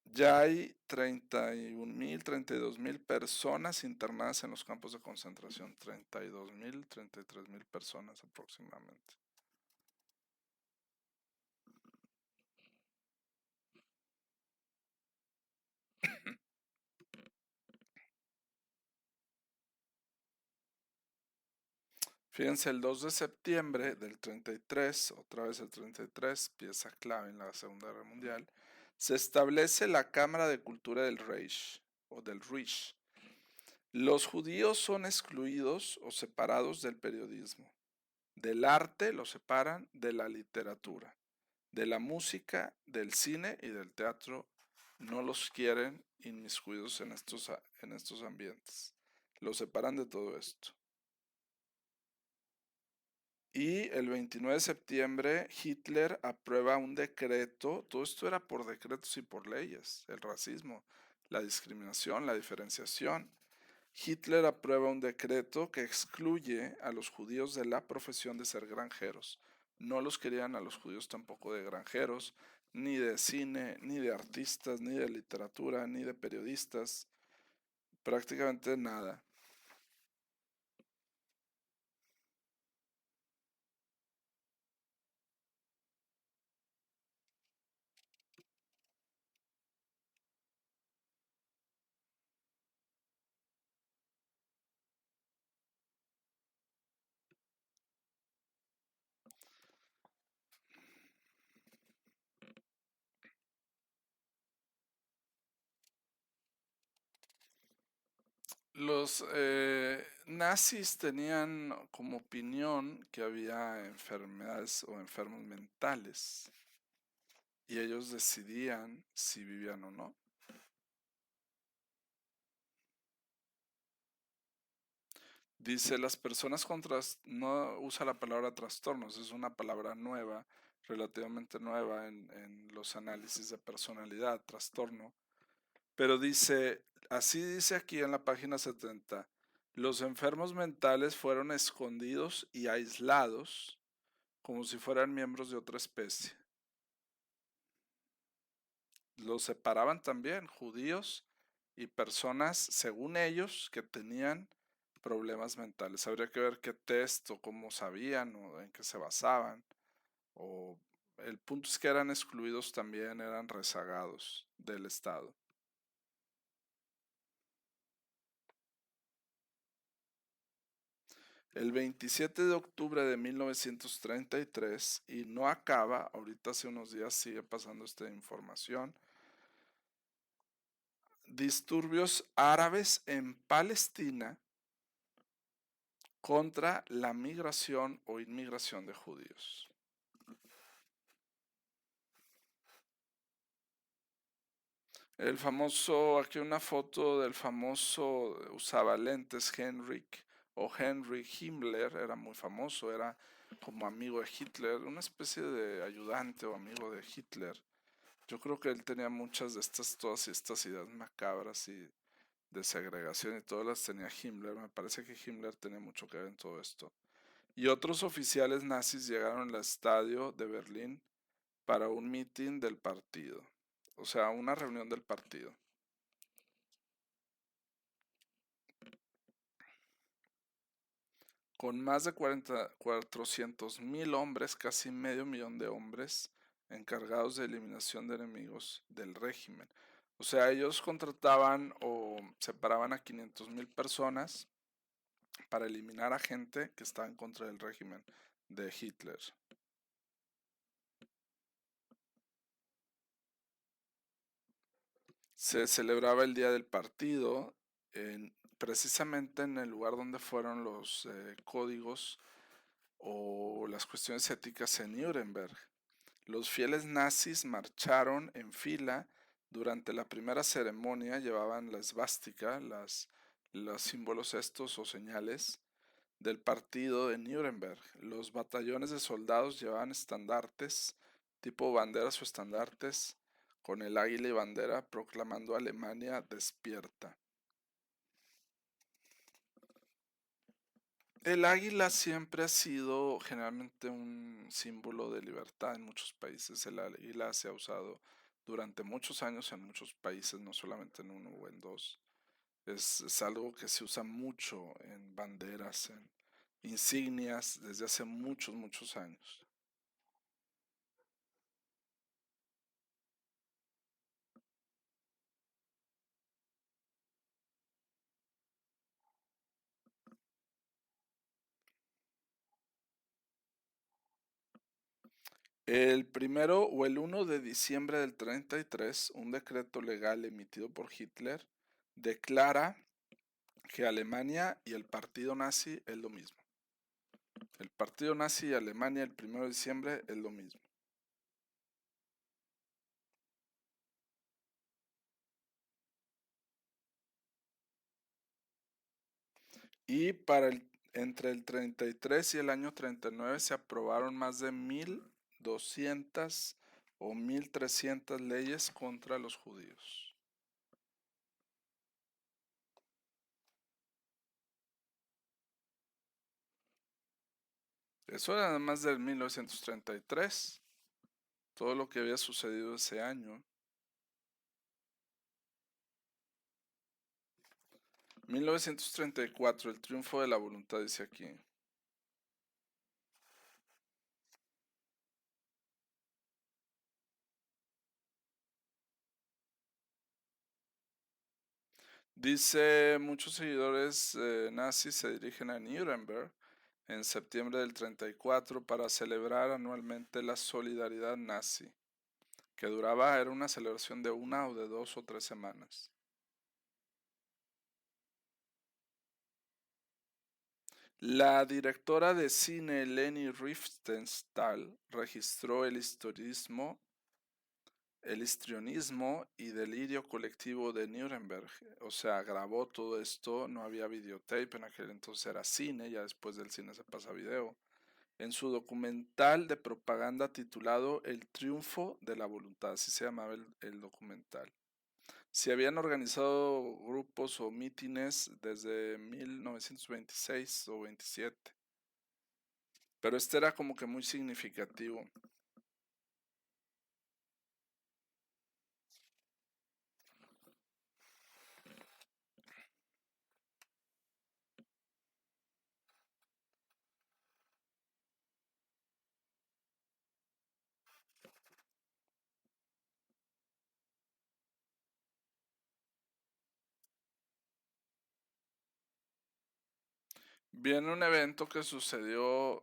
A: ya hay 32.000 personas internadas en los campos de concentración. 32.000, 33.000 personas aproximadamente. Fíjense, el 2 de septiembre del 33, otra vez el 33, pieza clave en la Segunda Guerra Mundial, se establece la Cámara de Cultura del Reich, o del Reich. Los judíos son excluidos o separados del periodismo. Del arte los separan de la literatura. De la música, del cine y del teatro no los quieren inmiscuidos en estos ambientes. Los separan de todo esto. Y el 29 de septiembre Hitler aprueba un decreto, todo esto era por decretos y por leyes, el racismo, la discriminación, la diferenciación. Hitler aprueba un decreto que excluye a los judíos de la profesión de ser granjeros. No los querían a los judíos tampoco de granjeros, ni de cine, ni de artistas, ni de literatura, ni de periodistas, prácticamente nada. Los nazis tenían como opinión que había enfermedades o enfermos mentales y ellos decidían si vivían o no. Dice, las personas con no usa la palabra trastornos, es una palabra nueva, relativamente nueva en los análisis de personalidad, trastorno. Pero dice, así dice aquí en la página 70, los enfermos mentales fueron escondidos y aislados como si fueran miembros de otra especie. Los separaban también, judíos y personas, según ellos, que tenían problemas mentales. Habría que ver qué test o cómo sabían o en qué se basaban. O el punto es que eran excluidos también, eran rezagados del Estado. El 27 de octubre de 1933, y no acaba, ahorita hace unos días sigue pasando esta información, disturbios árabes en Palestina contra la migración o inmigración de judíos. El famoso, aquí una foto del famoso, usaba lentes, Henry Himmler, era muy famoso, era como amigo de Hitler, una especie de ayudante o amigo de Hitler. Yo creo que él tenía muchas de estas, todas estas ideas macabras y de segregación y todas las tenía Himmler. Me parece que Himmler tenía mucho que ver en todo esto. Y otros oficiales nazis llegaron al estadio de Berlín para un mitin del partido, o sea, una reunión del partido. Con más de 400.000 hombres, casi medio millón de hombres, encargados de eliminación de enemigos del régimen. O sea, ellos contrataban o separaban a 500.000 personas para eliminar a gente que estaba en contra del régimen de Hitler. Se celebraba el día del partido, precisamente en el lugar donde fueron los códigos o las cuestiones éticas en Nuremberg. Los fieles nazis marcharon en fila durante la primera ceremonia, llevaban la esvástica, los símbolos estos o señales del partido de Nuremberg. Los batallones de soldados llevaban estandartes, tipo banderas o estandartes, con el águila y bandera proclamando Alemania despierta. El águila siempre ha sido generalmente un símbolo de libertad en muchos países. El águila se ha usado durante muchos años en muchos países, no solamente en uno o en dos. Es algo que se usa mucho en banderas, en insignias desde hace muchos, muchos años. El primero o el 1 de diciembre del 33, un decreto legal emitido por Hitler declara que Alemania y el partido nazi es lo mismo. El partido nazi y Alemania el 1 de diciembre es lo mismo. Y entre el 33 y el año 39 se aprobaron más de 1.200 o 1.300 leyes contra los judíos. Eso era más del 1933, todo lo que había sucedido ese año. 1934, el triunfo de la voluntad, dice aquí. Dice, muchos seguidores nazis se dirigen a Nuremberg en septiembre del 34 para celebrar anualmente la solidaridad nazi, que era una celebración de 1 o de 2 o 3 semanas. La directora de cine Leni Riefenstahl registró el histrionismo y delirio colectivo de Nuremberg. O sea, grabó todo esto, no había videotape, en aquel entonces era cine, ya después del cine se pasa a video, en su documental de propaganda titulado El triunfo de la voluntad, así se llamaba el documental. Se habían organizado grupos o mítines desde 1926 o 27, pero este era como que muy significativo. Viene un evento que sucedió,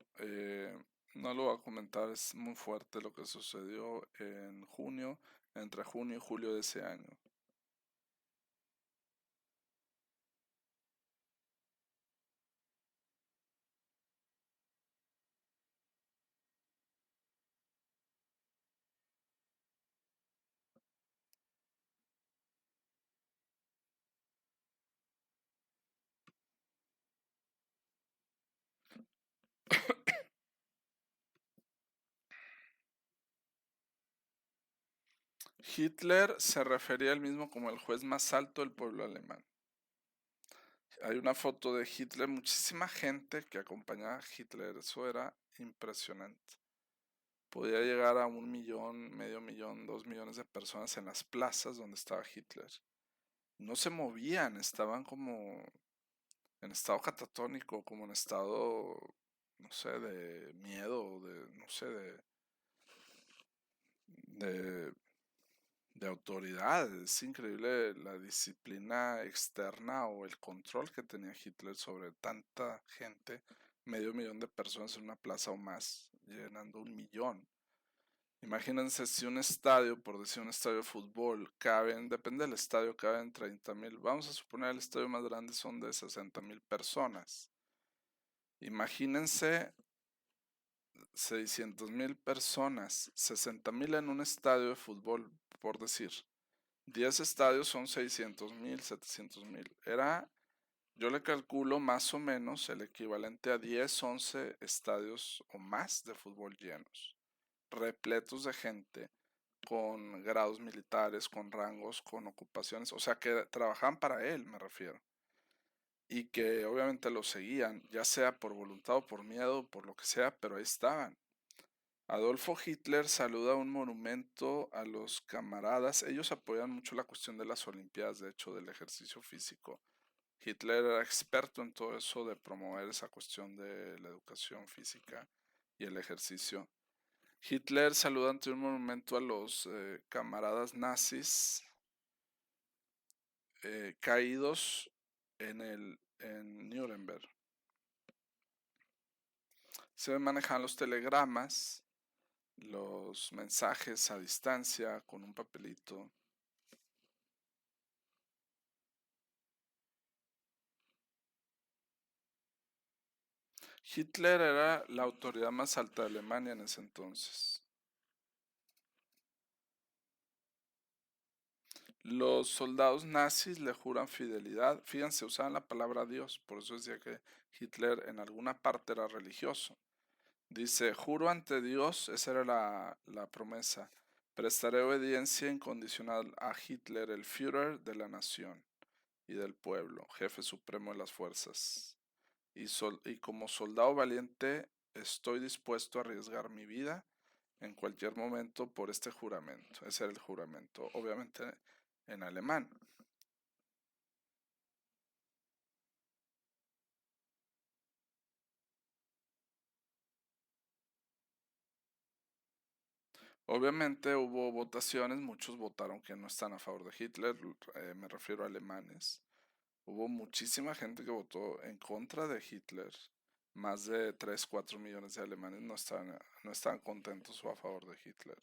A: no lo voy a comentar, es muy fuerte lo que sucedió en junio, entre junio y julio de ese año. Hitler se refería a él mismo como el juez más alto del pueblo alemán. Hay una foto de Hitler, muchísima gente que acompañaba a Hitler, eso era impresionante. Podía llegar a 1 millón, medio millón, 2 millones de personas en las plazas donde estaba Hitler. No se movían, estaban como en estado catatónico, como en estado, no sé, de miedo, de, no sé, de, de autoridad. Es increíble la disciplina externa o el control que tenía Hitler sobre tanta gente, medio millón de personas en una plaza o más, llenando 1 millón. Imagínense si un estadio, por decir un estadio de fútbol, caben, depende del estadio, caben 30.000. Vamos a suponer el estadio más grande son de 60.000 personas. Imagínense 600.000 personas, 60.000 en un estadio de fútbol, por decir. 10 estadios son 600.000, 700.000. Yo le calculo más o menos el equivalente a 10, 11 estadios o más de fútbol llenos, repletos de gente, con grados militares, con rangos, con ocupaciones, o sea que trabajaban para él, me refiero, y que obviamente lo seguían, ya sea por voluntad o por miedo, por lo que sea, pero ahí estaban. Adolfo Hitler saluda un monumento a los camaradas. Ellos apoyan mucho la cuestión de las Olimpiadas, de hecho, del ejercicio físico. Hitler era experto en todo eso de promover esa cuestión de la educación física y el ejercicio. Hitler saluda ante un monumento a los camaradas nazis caídos en Nuremberg. Se manejan los telegramas, los mensajes a distancia con un papelito. Hitler era la autoridad más alta de Alemania en ese entonces. Los soldados nazis le juran fidelidad. Fíjense, usaban la palabra Dios, por eso decía que Hitler en alguna parte era religioso. Dice, juro ante Dios, esa era la promesa, prestaré obediencia incondicional a Hitler, el Führer de la nación y del pueblo, jefe supremo de las fuerzas. Y como soldado valiente estoy dispuesto a arriesgar mi vida en cualquier momento por este juramento. Ese era el juramento, obviamente en alemán. Obviamente hubo votaciones, muchos votaron que no están a favor de Hitler, me refiero a alemanes. Hubo muchísima gente que votó en contra de Hitler. Más de 3, 4 millones de alemanes no estaban contentos o a favor de Hitler.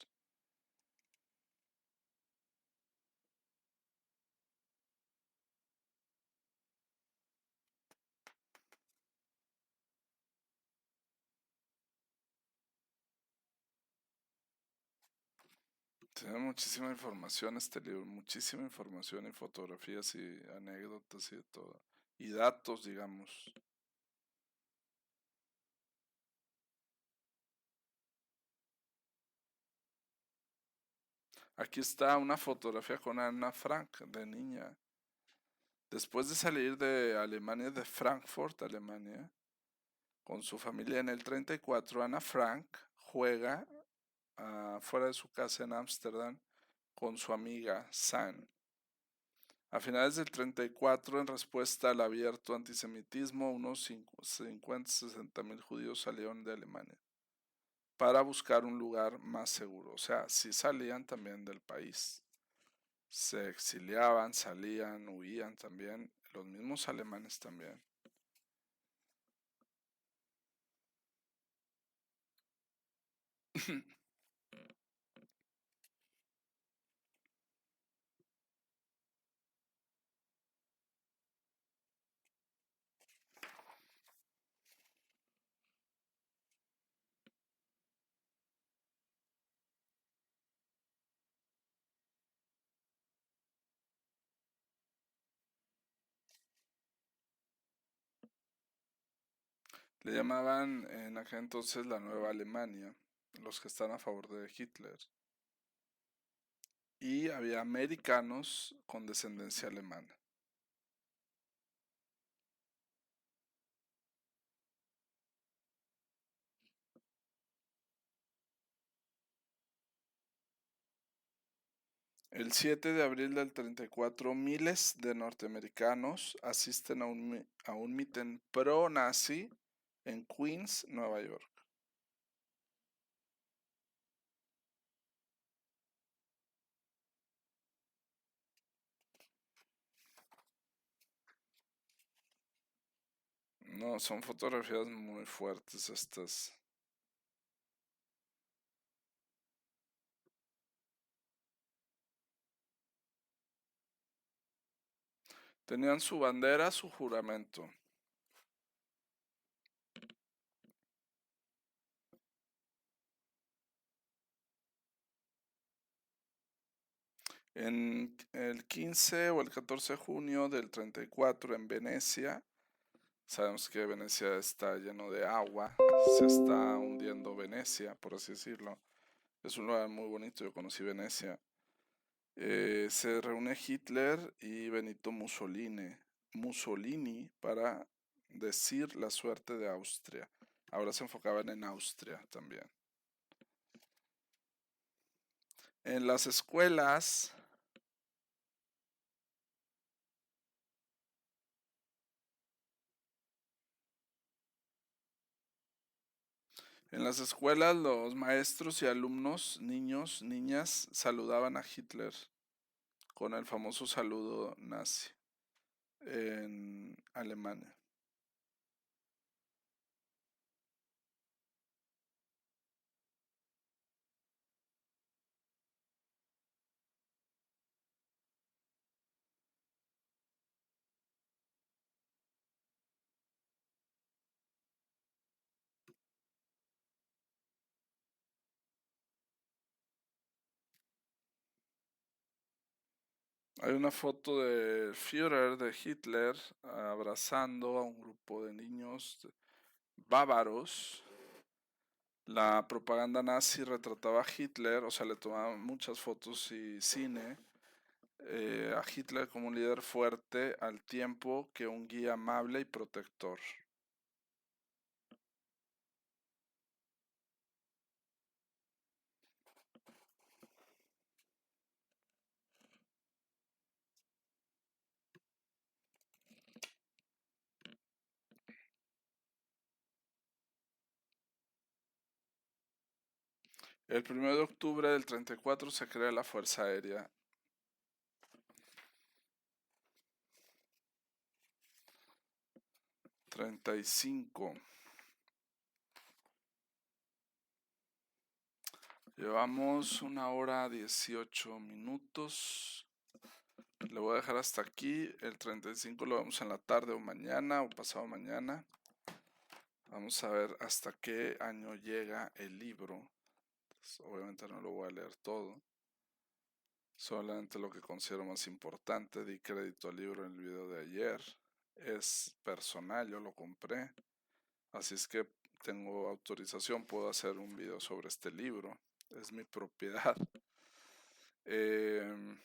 A: Tiene muchísima información este libro, muchísima información y fotografías y anécdotas y de todo. Y datos, digamos. Aquí está una fotografía con Ana Frank de niña. Después de salir de Alemania, de Frankfurt, Alemania, con su familia en el 34, Ana Frank juega fuera de su casa en Ámsterdam con su amiga San. A finales del 34, en respuesta al abierto antisemitismo, unos 50-60 mil judíos salieron de Alemania para buscar un lugar más seguro. O sea, sí salían también del país. Se exiliaban, salían, huían también. Los mismos alemanes también. Le llamaban en aquel entonces la Nueva Alemania, los que están a favor de Hitler. y había americanos con descendencia alemana. El 7 de abril del 34, miles de norteamericanos asisten a un mitin pro-nazi en Queens, Nueva York. No, son fotografías muy fuertes estas. Tenían su bandera, su juramento. En el 15 o el 14 de junio del 34 en Venecia, sabemos que Venecia está lleno de agua, se está hundiendo Venecia, por así decirlo. Es un lugar muy bonito, yo conocí Venecia. Se reúne Hitler y Benito Mussolini para decir la suerte de Austria. Ahora se enfocaban en Austria también. En las escuelas, los maestros y alumnos, niños, niñas, saludaban a Hitler con el famoso saludo nazi en Alemania. Hay una foto de Führer, de Hitler, abrazando a un grupo de niños bávaros. La propaganda nazi retrataba a Hitler, o sea, le tomaban muchas fotos y cine, a Hitler como un líder fuerte al tiempo que un guía amable y protector. El 1 de octubre del 34 se crea la Fuerza Aérea. 35. Llevamos 1 hora 18 minutos. Le voy a dejar hasta aquí. El 35 lo vemos en la tarde o mañana o pasado mañana. Vamos a ver hasta qué año llega el libro. Pues, obviamente no lo voy a leer todo. Solamente lo que considero más importante. Di crédito al libro en el video de ayer. Es personal, yo lo compré. Así es que tengo autorización, puedo hacer un video sobre este libro. Es mi propiedad. Eh,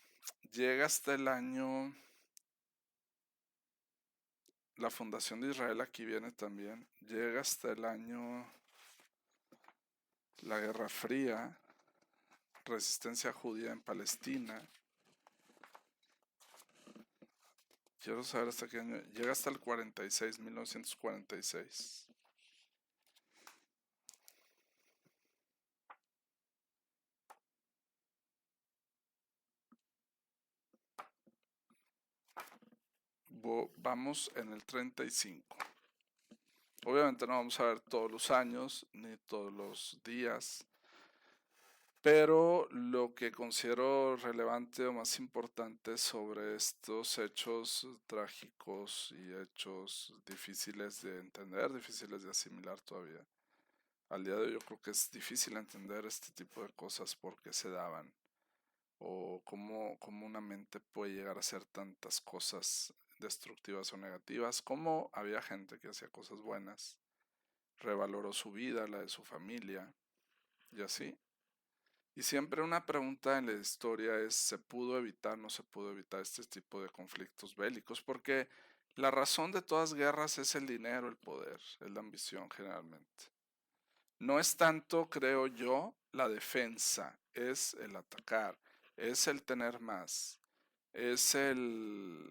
A: Llega hasta el año. La fundación de Israel aquí viene también. Llega hasta el año. La Guerra Fría. Resistencia judía en Palestina. Quiero saber hasta qué año. Llega hasta el 46, 1946. Vamos en el 35. Obviamente no vamos a ver todos los años ni todos los días, pero lo que considero relevante o más importante sobre estos hechos trágicos y hechos difíciles de entender, difíciles de asimilar todavía. Al día de hoy yo creo que es difícil entender este tipo de cosas porque se daban o cómo una mente puede llegar a hacer tantas cosas destructivas o negativas, cómo había gente que hacía cosas buenas, revaloró su vida, la de su familia y así. Y siempre una pregunta en la historia es, ¿se pudo evitar, no se pudo evitar este tipo de conflictos bélicos? Porque la razón de todas guerras es el dinero, el poder, es la ambición generalmente. No es tanto, creo yo, la defensa, es el atacar, es el tener más, es el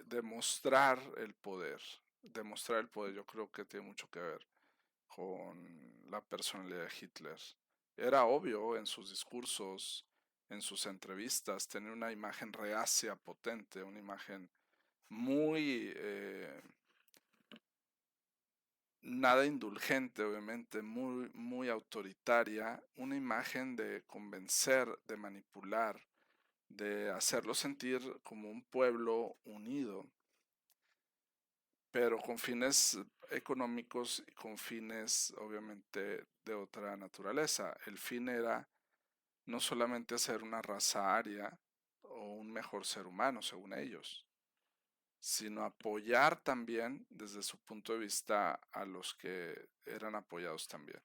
A: demostrar el poder. Demostrar el poder yo creo que tiene mucho que ver con la personalidad de Hitler. Era obvio en sus discursos, en sus entrevistas, tener una imagen reacia, potente, una imagen muy nada indulgente, obviamente, muy autoritaria, una imagen de convencer, de manipular, de hacerlo sentir como un pueblo unido, pero con fines económicos y con fines, obviamente, de otra naturaleza. El fin era no solamente hacer una raza aria o un mejor ser humano, según ellos, sino apoyar también desde su punto de vista a los que eran apoyados también.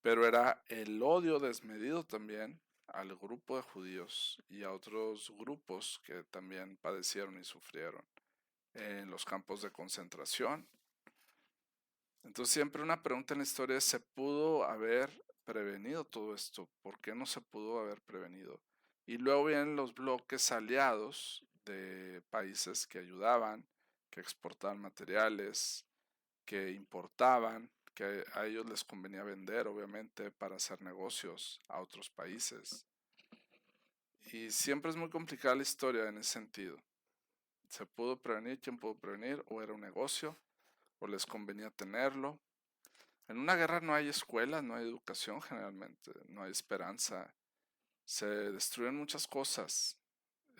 A: Pero era el odio desmedido también al grupo de judíos y a otros grupos que también padecieron y sufrieron en los campos de concentración. Entonces siempre una pregunta en la historia es, ¿se pudo haber prevenido todo esto? ¿Por qué no se pudo haber prevenido? Y luego vienen los bloques aliados de países que ayudaban, que exportaban materiales, que importaban, que a ellos les convenía vender, obviamente, para hacer negocios a otros países. Y siempre es muy complicada la historia en ese sentido. ¿Se pudo prevenir? ¿Quién pudo prevenir? ¿O era un negocio? ¿O les convenía tenerlo? En una guerra no hay escuelas, no hay educación generalmente, no hay esperanza. Se destruyen muchas cosas.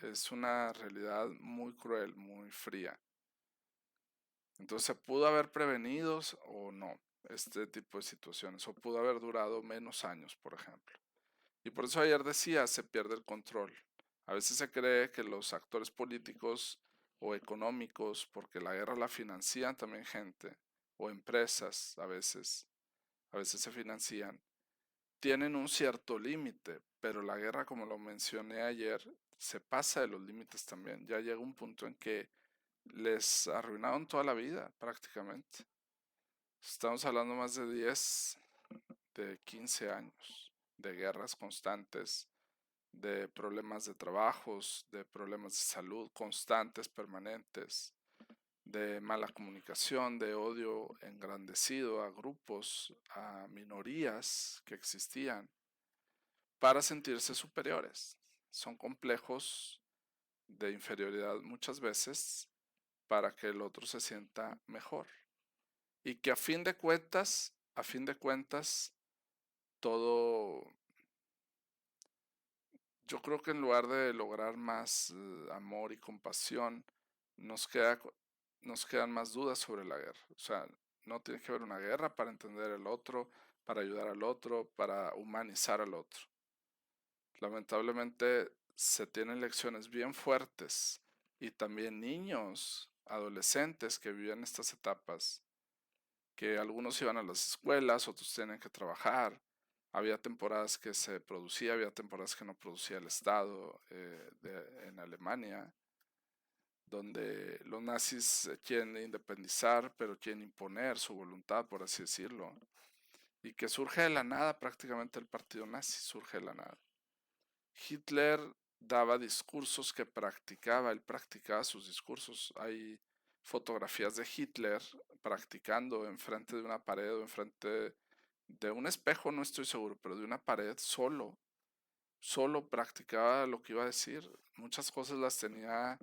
A: Es una realidad muy cruel, muy fría. Entonces, ¿se pudo haber prevenido o no este tipo de situaciones? ¿O pudo haber durado menos años, por ejemplo? Y por eso ayer decía, se pierde el control. A veces se cree que los actores políticos o económicos, porque la guerra la financian también gente, o empresas a veces se financian, tienen un cierto límite, pero la guerra, como lo mencioné ayer, se pasa de los límites también. Ya llega un punto en que les arruinaron toda la vida prácticamente. Estamos hablando más de 10, de 15 años de guerras constantes, de problemas de trabajos, de problemas de salud constantes, permanentes, de mala comunicación, de odio engrandecido a grupos, a minorías que existían para sentirse superiores. Son complejos de inferioridad muchas veces para que el otro se sienta mejor. Y que a fin de cuentas, todo, yo creo que en lugar de lograr más amor y compasión, nos queda, nos quedan más dudas sobre la guerra. O sea, no tiene que haber una guerra para entender al otro, para ayudar al otro, para humanizar al otro. Lamentablemente se tienen lecciones bien fuertes y también niños, adolescentes que vivían estas etapas, que algunos iban a las escuelas, otros tenían que trabajar. Había temporadas que se producía, había temporadas que no producía el Estado en Alemania, donde los nazis quieren independizar, pero quieren imponer su voluntad, por así decirlo, y que surge de la nada prácticamente el partido nazi, surge de la nada. Hitler daba discursos que practicaba, él practicaba sus discursos. Hay fotografías de Hitler practicando enfrente de una pared o enfrente de un espejo, no estoy seguro, pero de una pared solo. Solo practicaba lo que iba a decir. Muchas cosas las tenía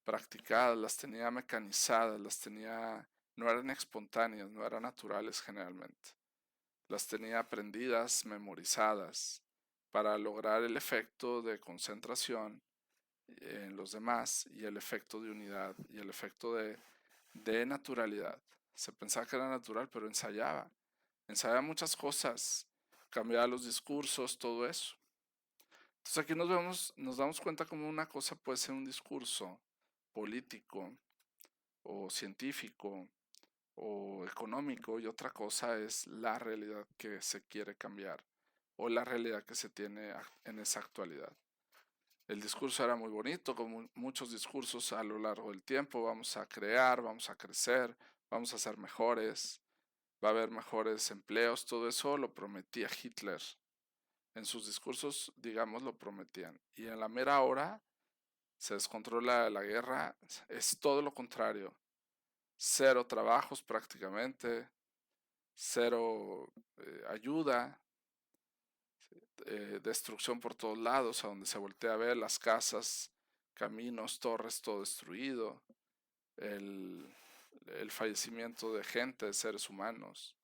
A: practicadas, las tenía mecanizadas, las tenía, no eran espontáneas, no eran naturales generalmente. Las tenía aprendidas, memorizadas, para lograr el efecto de concentración en los demás y el efecto de unidad y el efecto de naturalidad. Se pensaba que era natural, pero ensayaba. Ensayaba muchas cosas, cambiaba los discursos, todo eso. Entonces aquí nos damos cuenta cómo una cosa puede ser un discurso político o científico o económico y otra cosa es la realidad que se quiere cambiar o la realidad que se tiene en esa actualidad. El discurso era muy bonito, como muchos discursos a lo largo del tiempo: vamos a crear, vamos a crecer, vamos a ser mejores, va a haber mejores empleos. Todo eso lo prometía Hitler. En sus discursos, digamos, lo prometían. Y en la mera hora se descontrola la guerra, es todo lo contrario. Cero trabajos prácticamente, cero ayuda, destrucción por todos lados, a donde se voltea a ver: las casas, caminos, torres, todo destruido, el, el fallecimiento de gente, de seres humanos.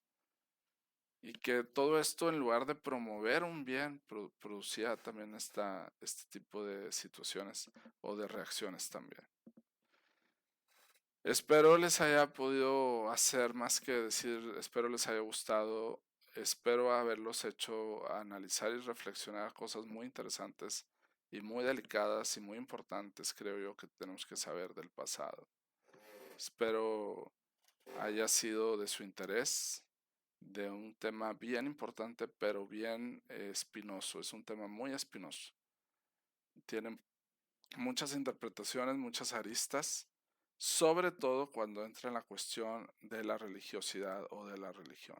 A: Y que todo esto, en lugar de promover un bien, producía también este tipo de situaciones o de reacciones también. Espero les haya podido hacer más que decir, espero les haya gustado, espero haberlos hecho analizar y reflexionar cosas muy interesantes y muy delicadas y muy importantes, creo yo, que tenemos que saber del pasado. Espero haya sido de su interés, de un tema bien importante, pero bien espinoso. Es un tema muy espinoso. Tiene muchas interpretaciones, muchas aristas, sobre todo cuando entra en la cuestión de la religiosidad o de la religión.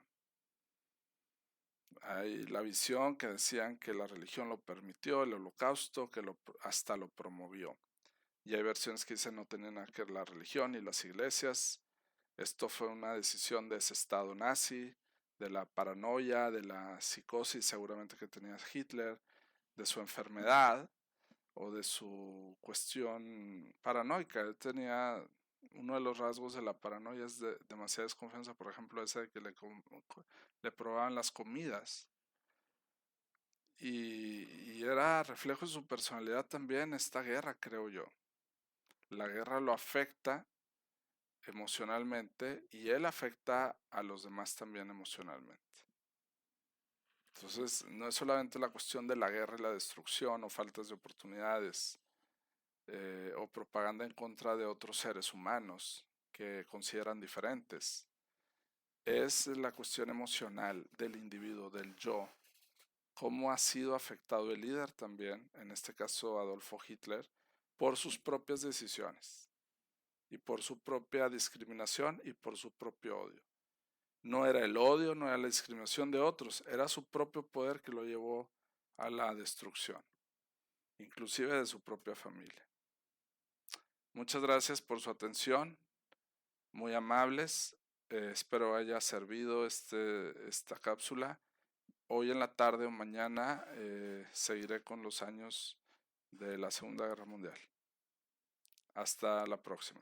A: Hay la visión que decían que la religión lo permitió, el holocausto, que hasta lo promovió. Y hay versiones que dicen no tenían nada que ver la religión y las iglesias. Esto fue una decisión de ese estado nazi, de la paranoia, de la psicosis seguramente que tenía Hitler, de su enfermedad o de su cuestión paranoica. Él tenía, uno de los rasgos de la paranoia es demasiada desconfianza, por ejemplo, ese de que le probaban las comidas. Y era reflejo de su personalidad también esta guerra, creo yo. La guerra lo afecta emocionalmente y él afecta a los demás también emocionalmente. Entonces, no es solamente la cuestión de la guerra y la destrucción o faltas de oportunidades o propaganda en contra de otros seres humanos que consideran diferentes. Es la cuestión emocional del individuo, del yo. Cómo ha sido afectado el líder también, en este caso Adolfo Hitler, por sus propias decisiones y por su propia discriminación y por su propio odio. No era el odio, no era la discriminación de otros, era su propio poder que lo llevó a la destrucción, inclusive de su propia familia. Muchas gracias por su atención, muy amables. Espero haya servido esta cápsula. Hoy en la tarde o mañana seguiré con los años de la Segunda Guerra Mundial. Hasta la próxima.